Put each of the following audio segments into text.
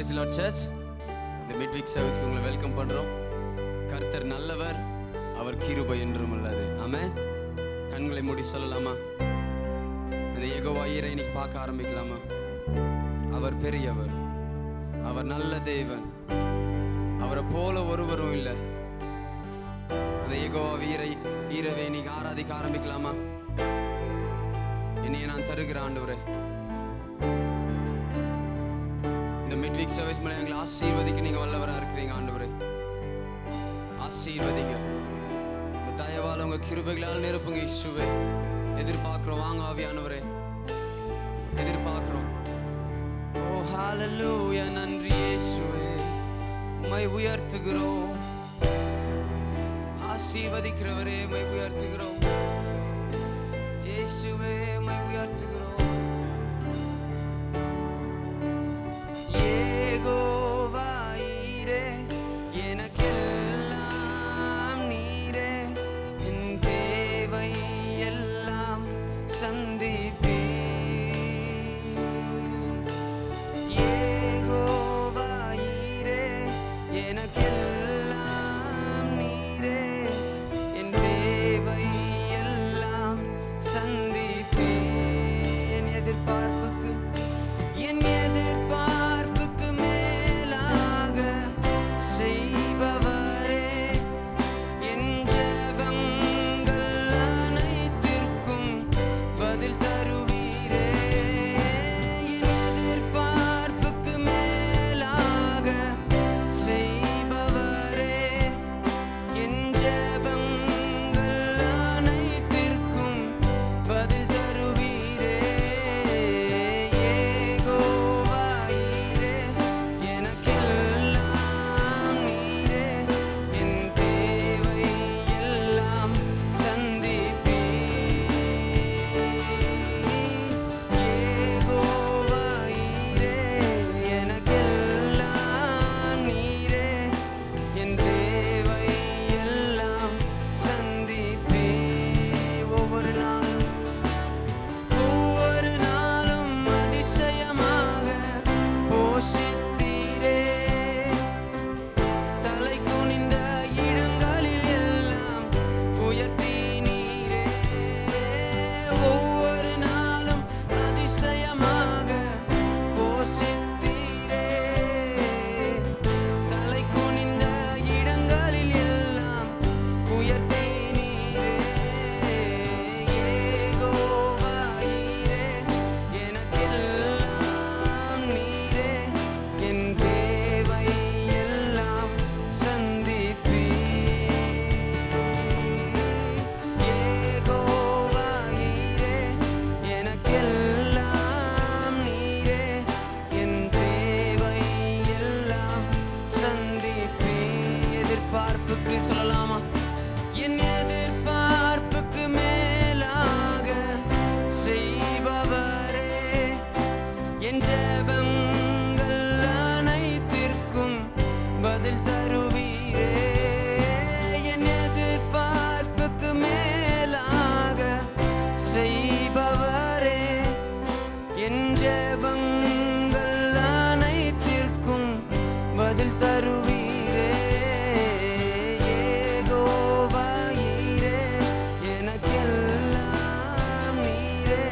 Praise the Lord Church. இந்த midweek சர்வீஸ்க்கு உங்களை welcome பண்ணுறோம். கர்த்தர் நல்லவர், அவர் கிருபை என்றும் உள்ளது. ஆமென். கண்களை மூடி சொல்லலாமா? இந்த யெகோவா ஈரை இன்னைக்கு பார்க்க ஆரம்பிக்கலாமா? அவர் பெரியவர், அவர் நல்ல தேவன், அவரை போல ஒருவரும் இல்லை. அந்த யெகோவா ஈரவை இன்னைக்கு ஆராதிக்க ஆரம்பிக்கலாமா? என்னைய நான் தருகிற ஆண்டவரே, இந்த மிட்வீக் சர்வீஸ் மூலம் எங்களை ஆசீர்வதிக்க நீங்க வல்லவராக இருக்கிறீங்க. ஆண்டவரே ஆசீர்வதிங்க, உங்க தயவால் உங்க கிருபைகளால் நிரப்புங்க. இயேசுவே எதிர்பார்க்கிறோம், வாங்க ஆவியானவரே, எதிர்பார்க்கிறோம். ஓ ஹalleluya, நன்றி இயேசுவே, உம்மை உயர்த்துகிறோம். ஆசீர்வதிக்கிறவரே உம்மை உயர்த்துகிறோம். இயேசுவே உம்மை உயர்த்துகிறோம். யெகோவா ஈரே, எனக்கெல்லாம் நீரே, என் தேவை எல்லாம் சந்திப்பீர். யெகோவா ஈரே, எனக்கெல்லாம் நீரே, என் தேவை எல்லாம் சந்திப்பீர். என் எதிர்பார்ப்புக்கு மேலாக செய்பவரே, என் ஜெபங்கள் அனைத்திற்கும் பதில் தருவீரே. என் எதிர்பார்ப்புக்கு மேலாக செய்பவரே, என் ஜெபங்கள் அனைத்திற்கும் பதில் தருவீரே. யெகோவா ஈரே, எனக்கெல்லாம் நீரே, என் தேவை எல்லாம் சந்திப்பீர். யெகோவா ஈரே, எனக்கெல்லாம் நீரே, என் தேவை எல்லாம் சந்திப்பீர். ஒவ்வொரு நாளும் அதிசயமாக போஷித்தீரே, தலை குனிந்த இடங்களில் எல்லாம் உயர்த்தினீரே. ஒவ்வொரு நாளும் அதிசயமாக போஷித்தீரே, தலை குனிந்த இடங்களில் எல்லாம் உயர்த்தினீரே. யெகோவா ஈரே, எனக்கெல்லாம் நீரே, என் தேவை எல்லாம் சந்திப்பீர். யெகோவா ஈரே, எனக்கெல்லாம் நீரே, என் தேவை எல்லாம் சந்திப்பீர். எதிர்பார்ப்புக்கு சொல்லலாமா? என் எதிர்பார்ப்புக்கு மேலாக செய்பவரே, என் ஜெபங்கள் அனைத்திற்கும் பதில் தருவீரே. என் எதிர்பார்ப்புக்கு மேலாக செய்பவரே, என் ஜெபங்கள் அனைத்திற்கும் பதில் தருவீரே. யெகோவா ஈரே, எனக்கெல்லாம் நீரே,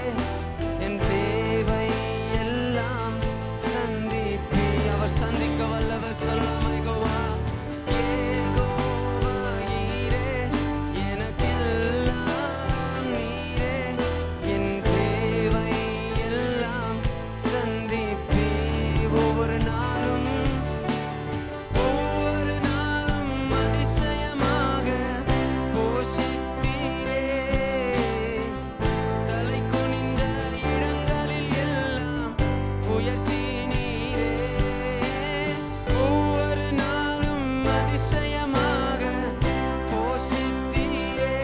என் தேவை எல்லாம் சந்திப்பீர். அவர் சந்திக்க வல்லவர், சொல்லலாமா? யெகோவா யெகோவா ஈரே, எனக்கெல்லாம் நீரே, என் தேவை எல்லாம் சந்திப்பீர். ஒவ்வொரு நாளும் அதிசயமாக போஷித்தீரே, தலை குனிந்த இடங்களில் எல்லாம் உயர்த்தினீரே. ஒவ்வொரு நாளும் அதிசயமாக போஷித்தீரே,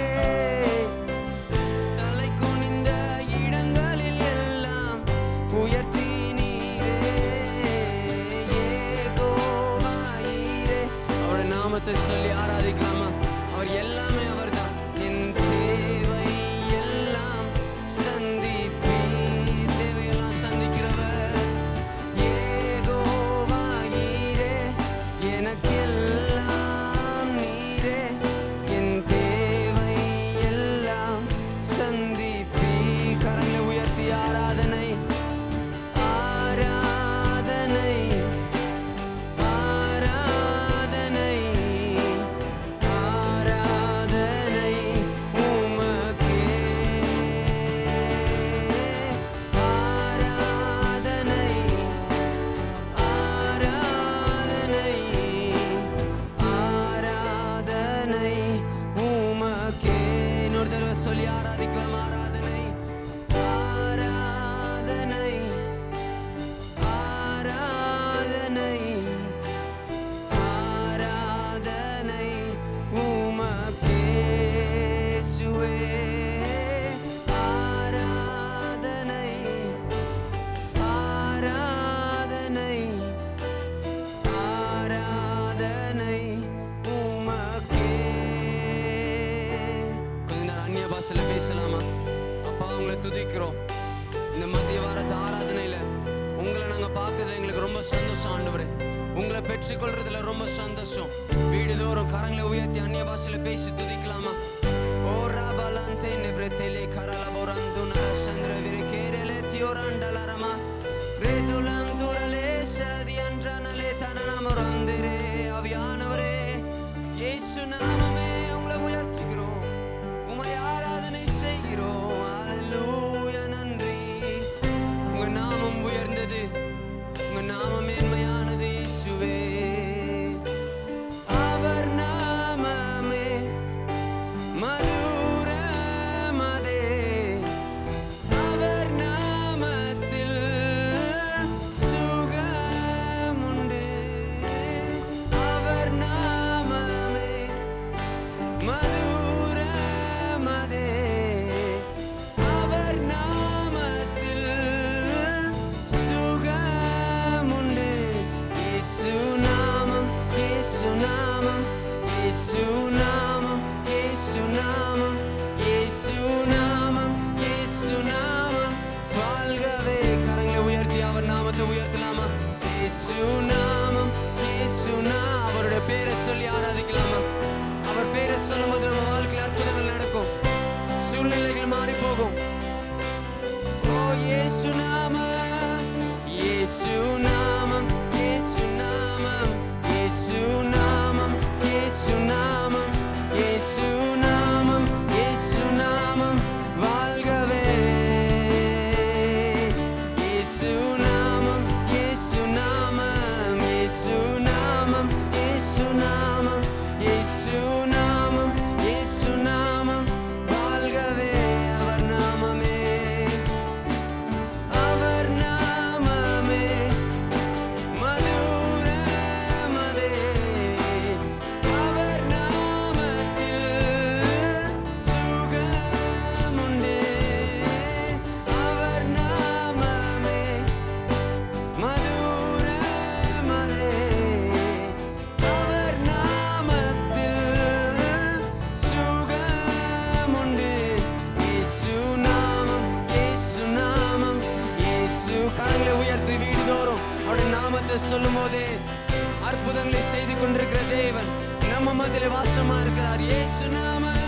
தலை குனிந்த இடங்களில் எல்லாம் உயர்த்தினீரே. யெகோவா ஈரே, அவருடைய நாமத்தை சொல்லி ஆராதிக்கலாமா? அவர் எல்லாமே அவர்தான். என் தேவை எல்லாம் சந்திப்பீர். தேவையெல்லாம் சந்திக்கிறவர் யெகோவா துதிக்கிறோம். இந்த மத்திய வாரத்து ஆராதனையில உங்களை நாங்க பார்க்கறதுல எங்களுக்கு ரொம்ப சந்தோஷம் ஆண்டவரே. உங்களை பெற்றுக்கொள்றதுல ரொம்ப சந்தோஷம். வீடுதோறும் கரங்களை உயர்த்தி அந்நிய பாஷையில பேசி துதிக்கலாமா? ஓ ராபாலாந்தே நெப்ரேதேலே கரலபோரந்து நரசந்திர விரிகேரலே தியோரண்டலரமா ரேதுலம் துரலே சதி அன்றனலே தனனமரந்திரே. ஆவியானவரே, இயேசு நாமமே உங்களை உயர்த்துகிறோம், உம்மை ஆராதனை செய்கிறோம். அல்லேலூயா, நன்றி. உங்க நாமம் உயர்ந்தது, உங்க நாமம் மேன்மையானது இயேசுவே. அவர் நாமமே மதுரமதே, அவர் நாமத்தில் சுகமுண்டு. அவர் நாமமே மதுரமதே, அவர் நாமத்தில் சுகமுண்டு. இயேசு நாமம், இயேசு நாமம், இயேசு நாமம், இயேசு நாமம், இயேசு நாமம், இயேசு நாமம் வாழ்கவே. கரங்களை உயர்த்தி அவர் நாமத்தை உயர்த்தலாமா? இயேசு நாமம், இயேசு நாமம். அவருடைய பேரை சொல்லி ஆராதிக்கலாமா? அவர் பேரை சொல்லும்போது நம்ம வாழ்க்கையில் அற்புதங்கள் நடக்கும், சூழ்நிலைகள் மாறி போகும். ஓ இயேசு நாமம், இயேசு நாமம், இயேசு நாமம், இயேசு நாமம், இயேசு நாமம், இயேசு நாமம், இயேசு நாமம் வாழ்கவே. இயேசு நாமம், இயேசு நாமம், இயேசு நாமம், இயேசு நாமம், இயேசு நாமம், இயேசு நாமம் வாழ்கவே. அவர் நாமமே, அவர் நாமமே மதுரமதே, அவர் நாமத்தில் சுகமுண்டு. அவர் நாமமே மதுரமதே, அவர் நாமத்தில் சுகமுண்டு. இயேசு நாமம், இயேசு நாமம், இயேசு. கரங்களை உயர்த்தி வீடுதோறும் அவருடைய நாமத்தை சொல்லும் போதே அற்புதங்களை செய்து கொண்டிருக்கிற தேவன் நம்ம மத்தியிலே வாசமா இருக்கிறார். இயேசு நாமம்,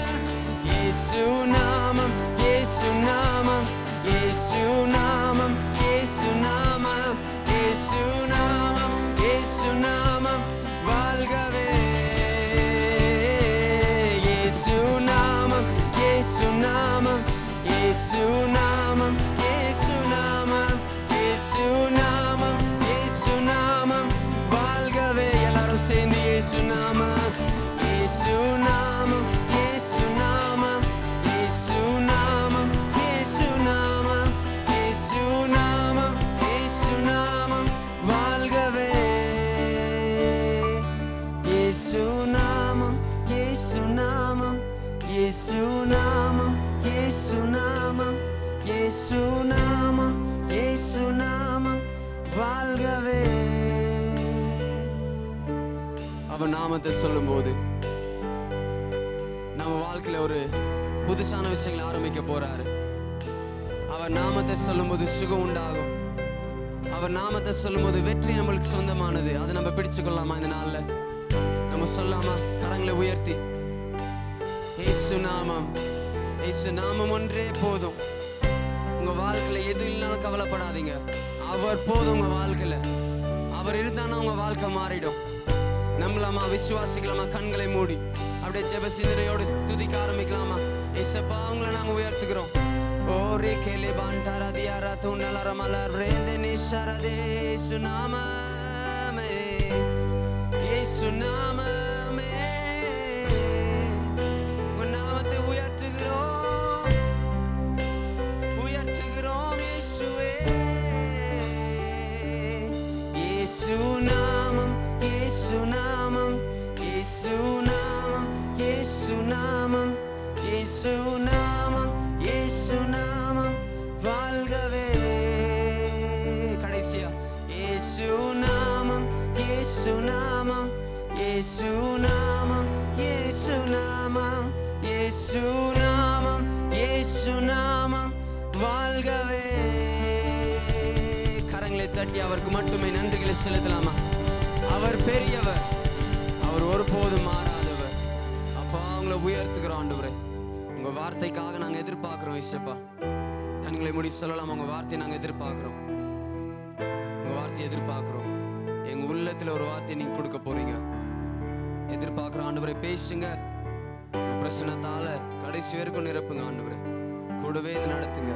இயேசு நாமம், இயேசு நாமம், இயேசு நாமம், இயேசு நாமம், இயேசு நாமம், இயேசு நாமம் வாழ்கவே. இயேசு நாமம், இயேசு நாமம், இயேசு நாமம், இயேசு நாமம், இயேசு நாமம், இயேசு நாமம் வாழ்கவே. எல்லாரும் சேர்ந்து இயேசு நாமம், இயேசு நாமம், இயேசு நாமம், இயேசு நாமம், இயேசு நாமம், இயேசு நாமம், இயேசு நாமம் வாழ்கவே. இயேசு நாமம், இயேசு நாமம், இயேசு நாமம், இயேசு நாமம், இயேசு நாமம், இயேசு நாமம் வாழ்கவே. அவர் நாமத்தை சொல்லும்போது நம்ம வாழ்க்கையில ஒரு புதுசான விஷயங்களை ஆரம்பிக்க போறாரு. அவர் நாமத்தை சொல்லும்போது சுகம் உண்டாகும். அவர் நாமத்தை சொல்லும்போது வெற்றி நம்மளுக்கு சொந்தமானது. அதை நம்ம பிடிச்சு கொள்ளலாமா? இந்த நாள்ல நம்ம சொல்லாமா? கரங்களை உயர்த்தி இயேசு நாமம், இயேசு நாமம் ஒன்றே போதும். உங்க வாழ்க்கையில எது இல்லைனாலும் கவலைப்படாதீங்க. அவர் போதும் உங்க வாழ்க்கையில. அவர் இருந்தானா உங்க வாழ்க்கை மாறிடும். நம்பலாமா? விசுவாசிக்கலாமா? கண்களை மூடி அப்படியே ஜெப சிந்தனையோடு துதிக்க ஆரம்பிக்கலாமா? ஏசப்பா, உங்களை நாங்க உயர்த்துகிறோம். ஓரே கேலே பாண்டாரா தியாரா துன்னலர மலர் ரேந்தே நிஷரதே. இயேசு நாமமே, இயேசு நாமமே, உங்க நாமத்தை உயர்த்துகிறோம், உயர்த்துகிறோம் இயேசுவே. இயேசு நாமம், இயேசு நாமம், இயேசு நாமம், இயேசு நாமம், இயேசு நாமம், இயேசு நாமம் வாழ்கவே. கடைசியா இயேசு நாமம், இயேசு நாமம், இயேசு நாமம், இயேசு நாமம், இயேசு நாமம், இயேசு நாமம் தட்டி அவருக்கு மட்டுமே நன்றிகளை செலுத்தலாமா? அவர் பெரியவர், அவர் ஒருபோதும் மாறாதவர். அப்பா அவங்கள உயர்த்துக்கிறோம் ஆண்டவரே. உங்க வார்த்தைக்காக நாங்கள் எதிர்பார்க்கிறோம் இயேசுப்பா. கண்களை மூடி சொல்லலாம், உங்க வார்த்தையை நாங்கள் எதிர்பார்க்கிறோம், உங்க வார்த்தையை எதிர்பார்க்கிறோம். எங்க உள்ளத்துல ஒரு வார்த்தையை நீங்க கொடுக்க போறீங்க, எதிர்பார்க்கிறோம் ஆண்டவரே. பேசுங்க, பிரச்சனத்தால கடைசி வரைக்கும் நிரப்புங்க ஆண்டவரே. கூடவே இது நடத்துங்க,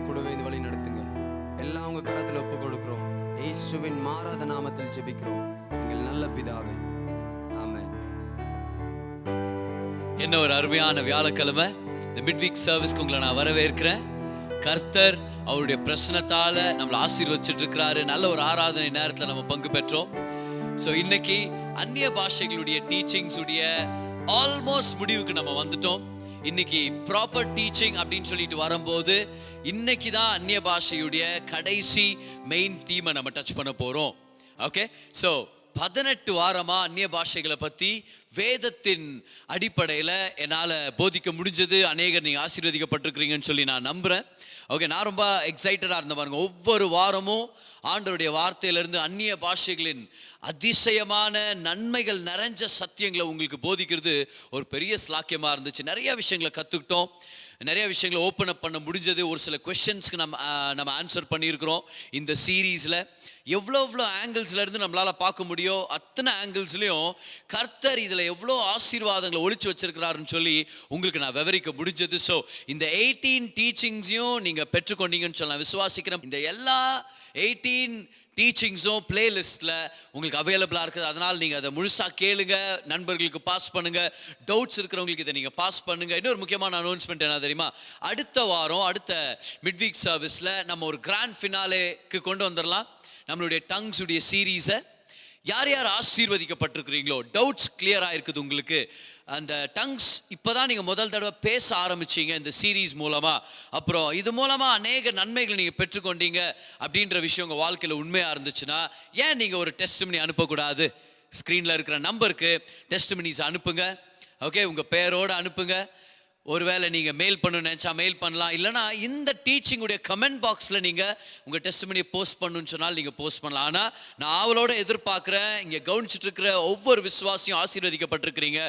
கூடவே இது வழி நடத்துங்க. எல்லாம் உங்க கரத்துல ஒப்பு கொடுக்கிறோம். இயேசுவின் மாறாத நாமத்தில் ஜெபிக்கிறோம் எங்கள் நல்ல பிதாவே, ஆமென். என்ன ஒரு அருமையான வியாழக்கிழமை. இந்த மிட்வீக் சர்வீஸ்க்கு உங்களை நான் வரவேற்கிறேன். கர்த்தர் அவருடைய பிரசனத்தால நம்மளை ஆசீர்வதிச்சிட்டு இருக்கிறாரு. நல்ல ஒரு ஆராதனை நேரத்தில் நம்ம பங்கு பெற்றோம். ஸோ இன்னைக்கு அந்நிய பாஷைகளுடைய டீச்சிங்ஸ் உடைய ஆல்மோஸ்ட் முடிவுக்கு நம்ம வந்துட்டோம். இன்னைக்கு ப்ராப்பர் டீச்சிங் அப்படின்னு சொல்லிட்டு வரும்போது இன்னைக்கு தான் அந்நிய பாஷையுடைய கடைசி மெயின் தீமை நம்ம டச் பண்ண போறோம். ஓகே, ஸோ 18 வாரமா அந்நிய பாஷைகளை பத்தி வேதத்தின் அடிப்படையில் என்னால் போதிக்க முடிஞ்சது. அநேகர் நீங்கள் ஆசீர்வதிக்கப்பட்டிருக்கிறீங்கன்னு சொல்லி நான் நம்புகிறேன். ஓகே, நான் ரொம்ப எக்ஸைட்டடாக இருந்தேன் பாருங்க. ஒவ்வொரு வாரமும் ஆண்டவருடைய வார்த்தையிலிருந்து அந்நிய பாஷைகளின் அதிசயமான நன்மைகள் நிறைஞ்ச சத்தியங்களை உங்களுக்கு போதிக்கிறது ஒரு பெரிய ஸ்லாக்கியமாக இருந்துச்சு. நிறைய விஷயங்களை கற்றுக்கிட்டோம், நிறைய விஷயங்களை ஓப்பன் அப் பண்ண முடிஞ்சது. ஒரு சில கொஸ்டின்ஸ்க்கு நம்ம ஆன்சர் பண்ணியிருக்கிறோம். இந்த சீரீஸில் எவ்வளோ ஆங்கிள்ஸ்லேருந்து நம்மளால் பார்க்க முடியும், அத்தனை ஆங்கிள்ஸ்லையும் கர்த்தர் இதில் எவ்வளோ ஆசீர்வாதங்களை ஒழிச்சு வச்சிருக்கிறாருன்னு சொல்லி உங்களுக்கு நான் விவரிக்க முடிஞ்சது. ஸோ இந்த 18 டீச்சிங்ஸையும் நீங்கள் பெற்றுக்கொண்டீங்கன்னு சொல்லி நான் விசுவாசிக்கிறேன். இந்த எல்லா 18 டீச்சிங்ஸும் பிளேலிஸ்ட்டில் உங்களுக்கு அவைலபிளாக இருக்குது. அதனால் நீங்கள் அதை முழுசாக கேளுங்க, நண்பர்களுக்கு பாஸ் பண்ணுங்கள், டவுட்ஸ் இருக்கிறவங்களுக்கு இதை நீங்கள் பாஸ் பண்ணுங்கள். இன்னொரு முக்கியமான அனௌன்ஸ்மெண்ட் என்ன தெரியுமா? அடுத்த வாரம் அடுத்த மிட்வீக் சர்வீஸில் நம்ம ஒரு கிராண்ட் ஃபினாலேக்கு கொண்டு வந்துடலாம் நம்மளுடைய டங்ஸ் உடைய சீரீஸை. யார் யார் ஆசீர்வதிக்கப்பட்டிருக்கிறீங்களோ, டவுட்ஸ் கிளியராக இருக்குது உங்களுக்கு, அந்த டங்ஸ் இப்போ தான் நீங்கள் முதல் தடவை பேச ஆரம்பிச்சிங்க இந்த சீரீஸ் மூலமாக, அப்புறம் இது மூலமாக அநேக நன்மைகள் நீங்கள் பெற்றுக்கொண்டீங்க அப்படின்ற விஷயம் உங்கள் வாழ்க்கையில் உண்மையாக இருந்துச்சுன்னா ஏன் நீங்கள் ஒரு டெஸ்டிமனி அனுப்பக்கூடாது? ஸ்க்ரீனில் இருக்கிற நம்பருக்கு டெஸ்டிமனிஸ் அனுப்புங்க. ஓகே, உங்கள் பெயரோடு அனுப்புங்க. ஒருவேளை நீங்கள் மெயில் பண்ணணும்னு நினச்சா மெயில் பண்ணலாம், இல்லைனா இந்த டீச்சிங்குடைய கமெண்ட் பாக்ஸில் நீங்கள் உங்கள் டெஸ்டிமனியை போஸ்ட் பண்ணணும்னு சொன்னால் நீங்கள் போஸ்ட் பண்ணலாம். ஆனால் நான் அவளோட எதிர்பார்க்குறேன், இங்கே கவனிச்சுட்டு இருக்கிற ஒவ்வொரு விசுவாசியும் ஆசீர்வதிக்கப்பட்டிருக்கிறீங்க.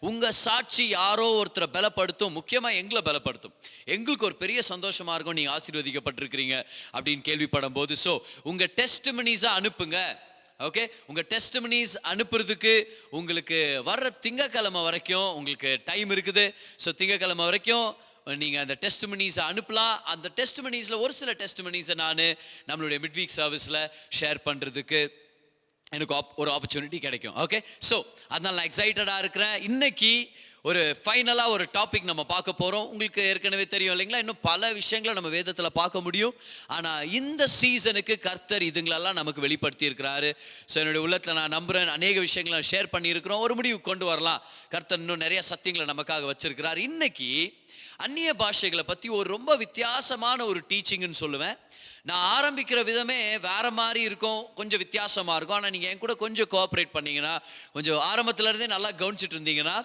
உங்கள் சாட்சி யாரோ ஒருத்தரை பலப்படுத்தும், முக்கியமாக எங்களை பலப்படுத்தும். எங்களுக்கு ஒரு பெரிய சந்தோஷமாக இருக்கும் நீங்கள் ஆசீர்வதிக்கப்பட்டிருக்கிறீங்க அப்படின்னு கேள்விப்படும் போது. ஸோ உங்கள் டெஸ்டிமனிஸாக அனுப்புங்க. ஓகே, உங்கள் டெஸ்டிமனிஸ் அனுப்புறதுக்கு உங்களுக்கு வர்ற திங்கக்கிழமை வரைக்கும் உங்களுக்கு டைம் இருக்குது. ஸோ திங்கக்கிழமை வரைக்கும் நீங்கள் அந்த டெஸ்டிமனிஸை அனுப்பலாம். அந்த டெஸ்டிமனிஸில் ஒரு சில டெஸ்டிமனிஸை நான் நம்மளுடைய மிட்வீக் சர்வீஸில் ஷேர் பண்ணுறதுக்கு எனக்கு ஒரு ஆப்பர்ச்சுனிட்டி கிடைக்கும். ஓகே, ஸோ அதனால் நான் எக்ஸைட்டடாக இருக்கிறேன். இன்னைக்கு ஒரு ஃபைனலாக ஒரு டாபிக் நம்ம பார்க்க போகிறோம். உங்களுக்கு ஏற்கனவே தெரியும் இல்லைங்களா, இன்னும் பல விஷயங்களை நம்ம வேதத்தில் பார்க்க முடியும். ஆனால் இந்த சீசனுக்கு கர்த்தர் இதுங்களெல்லாம் நமக்கு வெளிப்படுத்தி இருக்கிறாரு. ஸோ என்னுடைய உள்ளத்தில் நான் நம்புகிறேன், அநேக விஷயங்களை ஷேர் பண்ணியிருக்கிறோம். ஒரு முடிவு கொண்டு வரலாம். கர்த்தர் இன்னும் நிறைய சத்தியங்களை நமக்காக வச்சிருக்கிறார். இன்னைக்கு அந்நிய பாஷைகளை பற்றி ஒரு ரொம்ப வித்தியாசமான ஒரு டீச்சிங்னு சொல்லுவேன். நான் ஆரம்பிக்கிற விதமே வேற மாதிரி இருக்கும், கொஞ்சம் வித்தியாசமாக இருக்கும். ஆனால் நீங்கள் என் கூட கொஞ்சம் கோஆப்ரேட் பண்ணிங்கன்னா, கொஞ்சம் ஆரம்பத்துலேருந்தே நல்லா கவனிச்சுட்டு இருந்தீங்கன்னா,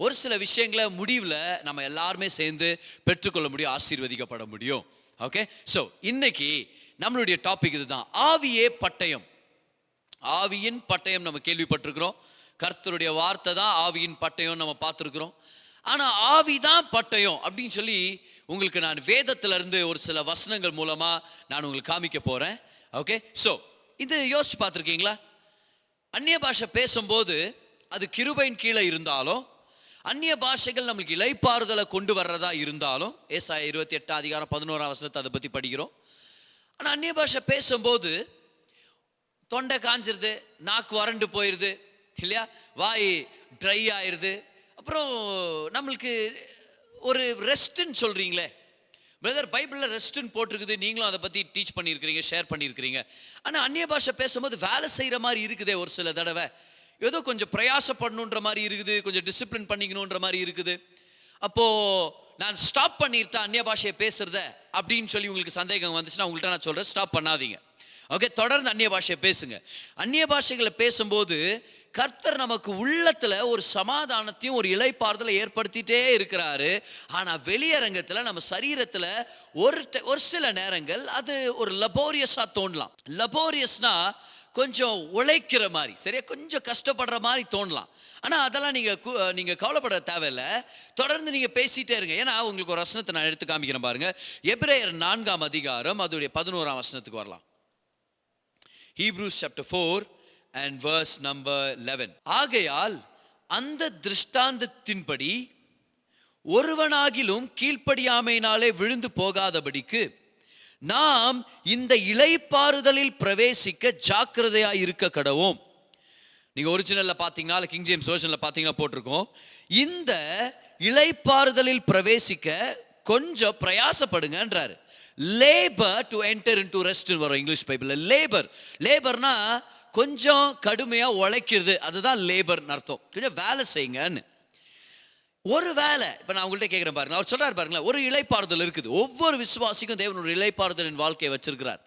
ஒரு சில விஷயங்களை முடிவில் நம்ம எல்லாருமே சேர்ந்து பெற்றுக்கொள்ள முடியும், ஆசீர்வதிக்கப்பட முடியும். ஓகே, ஸோ இன்னைக்கு நம்மளுடைய டாபிக் இதுதான், ஆவியே பட்டயம். ஆவியின் பட்டயம் நம்ம கேள்விப்பட்டிருக்கிறோம். கர்த்தருடைய வார்த்தை தான் ஆவியின் பட்டயம் நம்ம பார்த்துருக்குறோம். ஆனால் ஆவிதான் பட்டயம் அப்படின்னு சொல்லி உங்களுக்கு நான் வேதத்திலிருந்து ஒரு சில வசனங்கள் மூலமாக நான் உங்களுக்கு காமிக்க போகிறேன். ஓகே, ஸோ இது யோசிச்சு பார்த்துருக்கீங்களா? அந்நிய பாஷை பேசும்போது அது கிருபையின் கீழே இருந்தாலும், அந்நிய பாஷைகள் நம்மளுக்கு இளைப்பாறுதலை கொண்டு வர்றதா இருந்தாலும், ஏசாயா 28:11 அதை பற்றி படிக்கிறோம். ஆனால் அந்நிய பாஷை பேசும்போது தொண்டை காஞ்சிருது, நாக்கு வறண்டு போயிடுது இல்லையா, வாய் ட்ரை ஆயிடுது, அப்புறம் நம்மளுக்கு ஒரு ரெஸ்ட்டுன்னு சொல்கிறீங்களே பிரதர், பைபிளில் ரெஸ்ட்டுன்னு போட்டிருக்குது, நீங்களும் அதை பற்றி டீச் பண்ணியிருக்கிறீங்க, ஷேர் பண்ணியிருக்கிறீங்க. ஆனால் அந்நிய பாஷை பேசும்போது வேலை செய்கிற மாதிரி இருக்குதே ஒரு சில தடவை, ஏதோ கொஞ்சம் பிரயாசப்படணுன்ற மாதிரி இருக்குது, கொஞ்சம் டிசிப்ளின் பண்ணிக்கணுன்ற மாதிரி இருக்குது. அப்போது நான் ஸ்டாப் பண்ணியிருந்தேன் அந்நிய பாஷையை பேசுகிறத அப்படின்னு சொல்லி உங்களுக்கு சந்தேகம் வந்துச்சுன்னா உங்கள்கிட்ட நான் சொல்கிறேன், ஸ்டாப் பண்ணாதீங்க. ஓகே, தொடர்ந்து அந்நிய பாஷையை பேசுங்க. அந்நிய பாஷைகளை பேசும்போது கர்த்தர் நமக்கு உள்ளத்துல ஒரு சமாதானத்தையும் ஒரு இளைப்பாறுதலை ஏற்படுத்திட்டே இருக்கிறாரு. ஆனா வெளியரங்கத்துல நம்ம சரீரத்துல ஒரு சில நேரங்கள் அது ஒரு லபோரியஸா தோணலாம். லபோரியஸ்னா கொஞ்சம் உழைக்கிற மாதிரி, சரியா, கொஞ்சம் கஷ்டப்படுற மாதிரி தோணலாம். ஆனா அதெல்லாம் நீங்க கவலைப்பட தேவையில்லை. தொடர்ந்து நீங்க பேசிட்டே இருங்க. ஏன்னா உங்களுக்கு ஒரு வசனத்தை நான் எடுத்து காமிக்கிறேன் பாருங்க. எபிரேயர் 4ஆம் அதிகாரம் அதோடைய 11ஆம் வசனத்துக்கு வரலாம். Hebrews chapter 4 and verse number 11. ஆகையால் அந்த திருஷ்டாந்தத்தின்படி ஒருவனாகிலும் கீழ்ப்படியாமையினாலே விழுந்து போகாதபடிக்கு நாம் இந்த இளைப்பாறுதலில் பிரவேசிக்க ஜாக்கிரதையாய் இருக்க கடவோம். நீங்க ஒரிஜினல்ல பாத்தீங்கன்னா, கிங் ஜேம்ஸ் வெர்ஷன்ல பாத்தீங்கன்னா போட்டிருக்கோம், இந்த இளைப்பாறுதலில் பிரவேசிக்க கொஞ்சம் பிரயாசப்படுங்கன்றாரு. Labour to enter into rest வரும் இங்கிலீஷ் பைபிள்ல. லேபர்னா கொஞ்சம் கடுமையா உழைக்கிறது, அதுதான் லேபர்னு அர்த்தம். கொஞ்சம் வேலை செய்யுங்கன்னு. ஒரு வேலை இப்போ நான் உங்கள்கிட்ட கேட்குறேன் பாருங்க, அவர் சொல்றாரு பாருங்களேன், ஒரு இளைப்பாறுதல் இருக்குது. ஒவ்வொரு விசுவாசிக்கும் தேவன் ஒரு இளைப்பாறுதலின் வாழ்க்கையை வச்சிருக்கிறார்.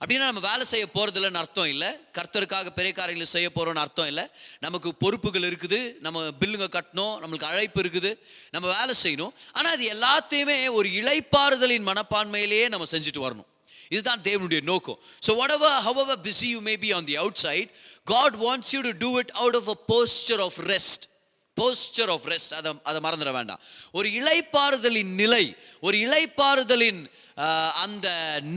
அப்படின்னா நம்ம வேலை செய்ய போறதில்லைன்னு அர்த்தம் இல்லை. கர்த்தருக்காக பெரிய காரியங்களை செய்ய போறோம்னு அர்த்தம் இல்லை. நமக்கு பொறுப்புகள் இருக்குது, நம்ம பில்லுங்க கட்டணும், நம்மளுக்கு அழைப்பு இருக்குது, நம்ம வேலை செய்யணும். ஆனால் அது எல்லாத்தையுமே ஒரு இளைப்பாறுதலின் மனப்பான்மையிலேயே நம்ம செஞ்சுட்டு வரணும். இதுதான் தேவனுடைய நோக்கம். So however busy you may be on the outside, God wants you to do it out of a posture of rest. Posture of rest, அதை மறந்துட வேண்டாம். ஒரு இளைப்பாறுதலின் நிலை, ஒரு இளைப்பாறுதலின் அந்த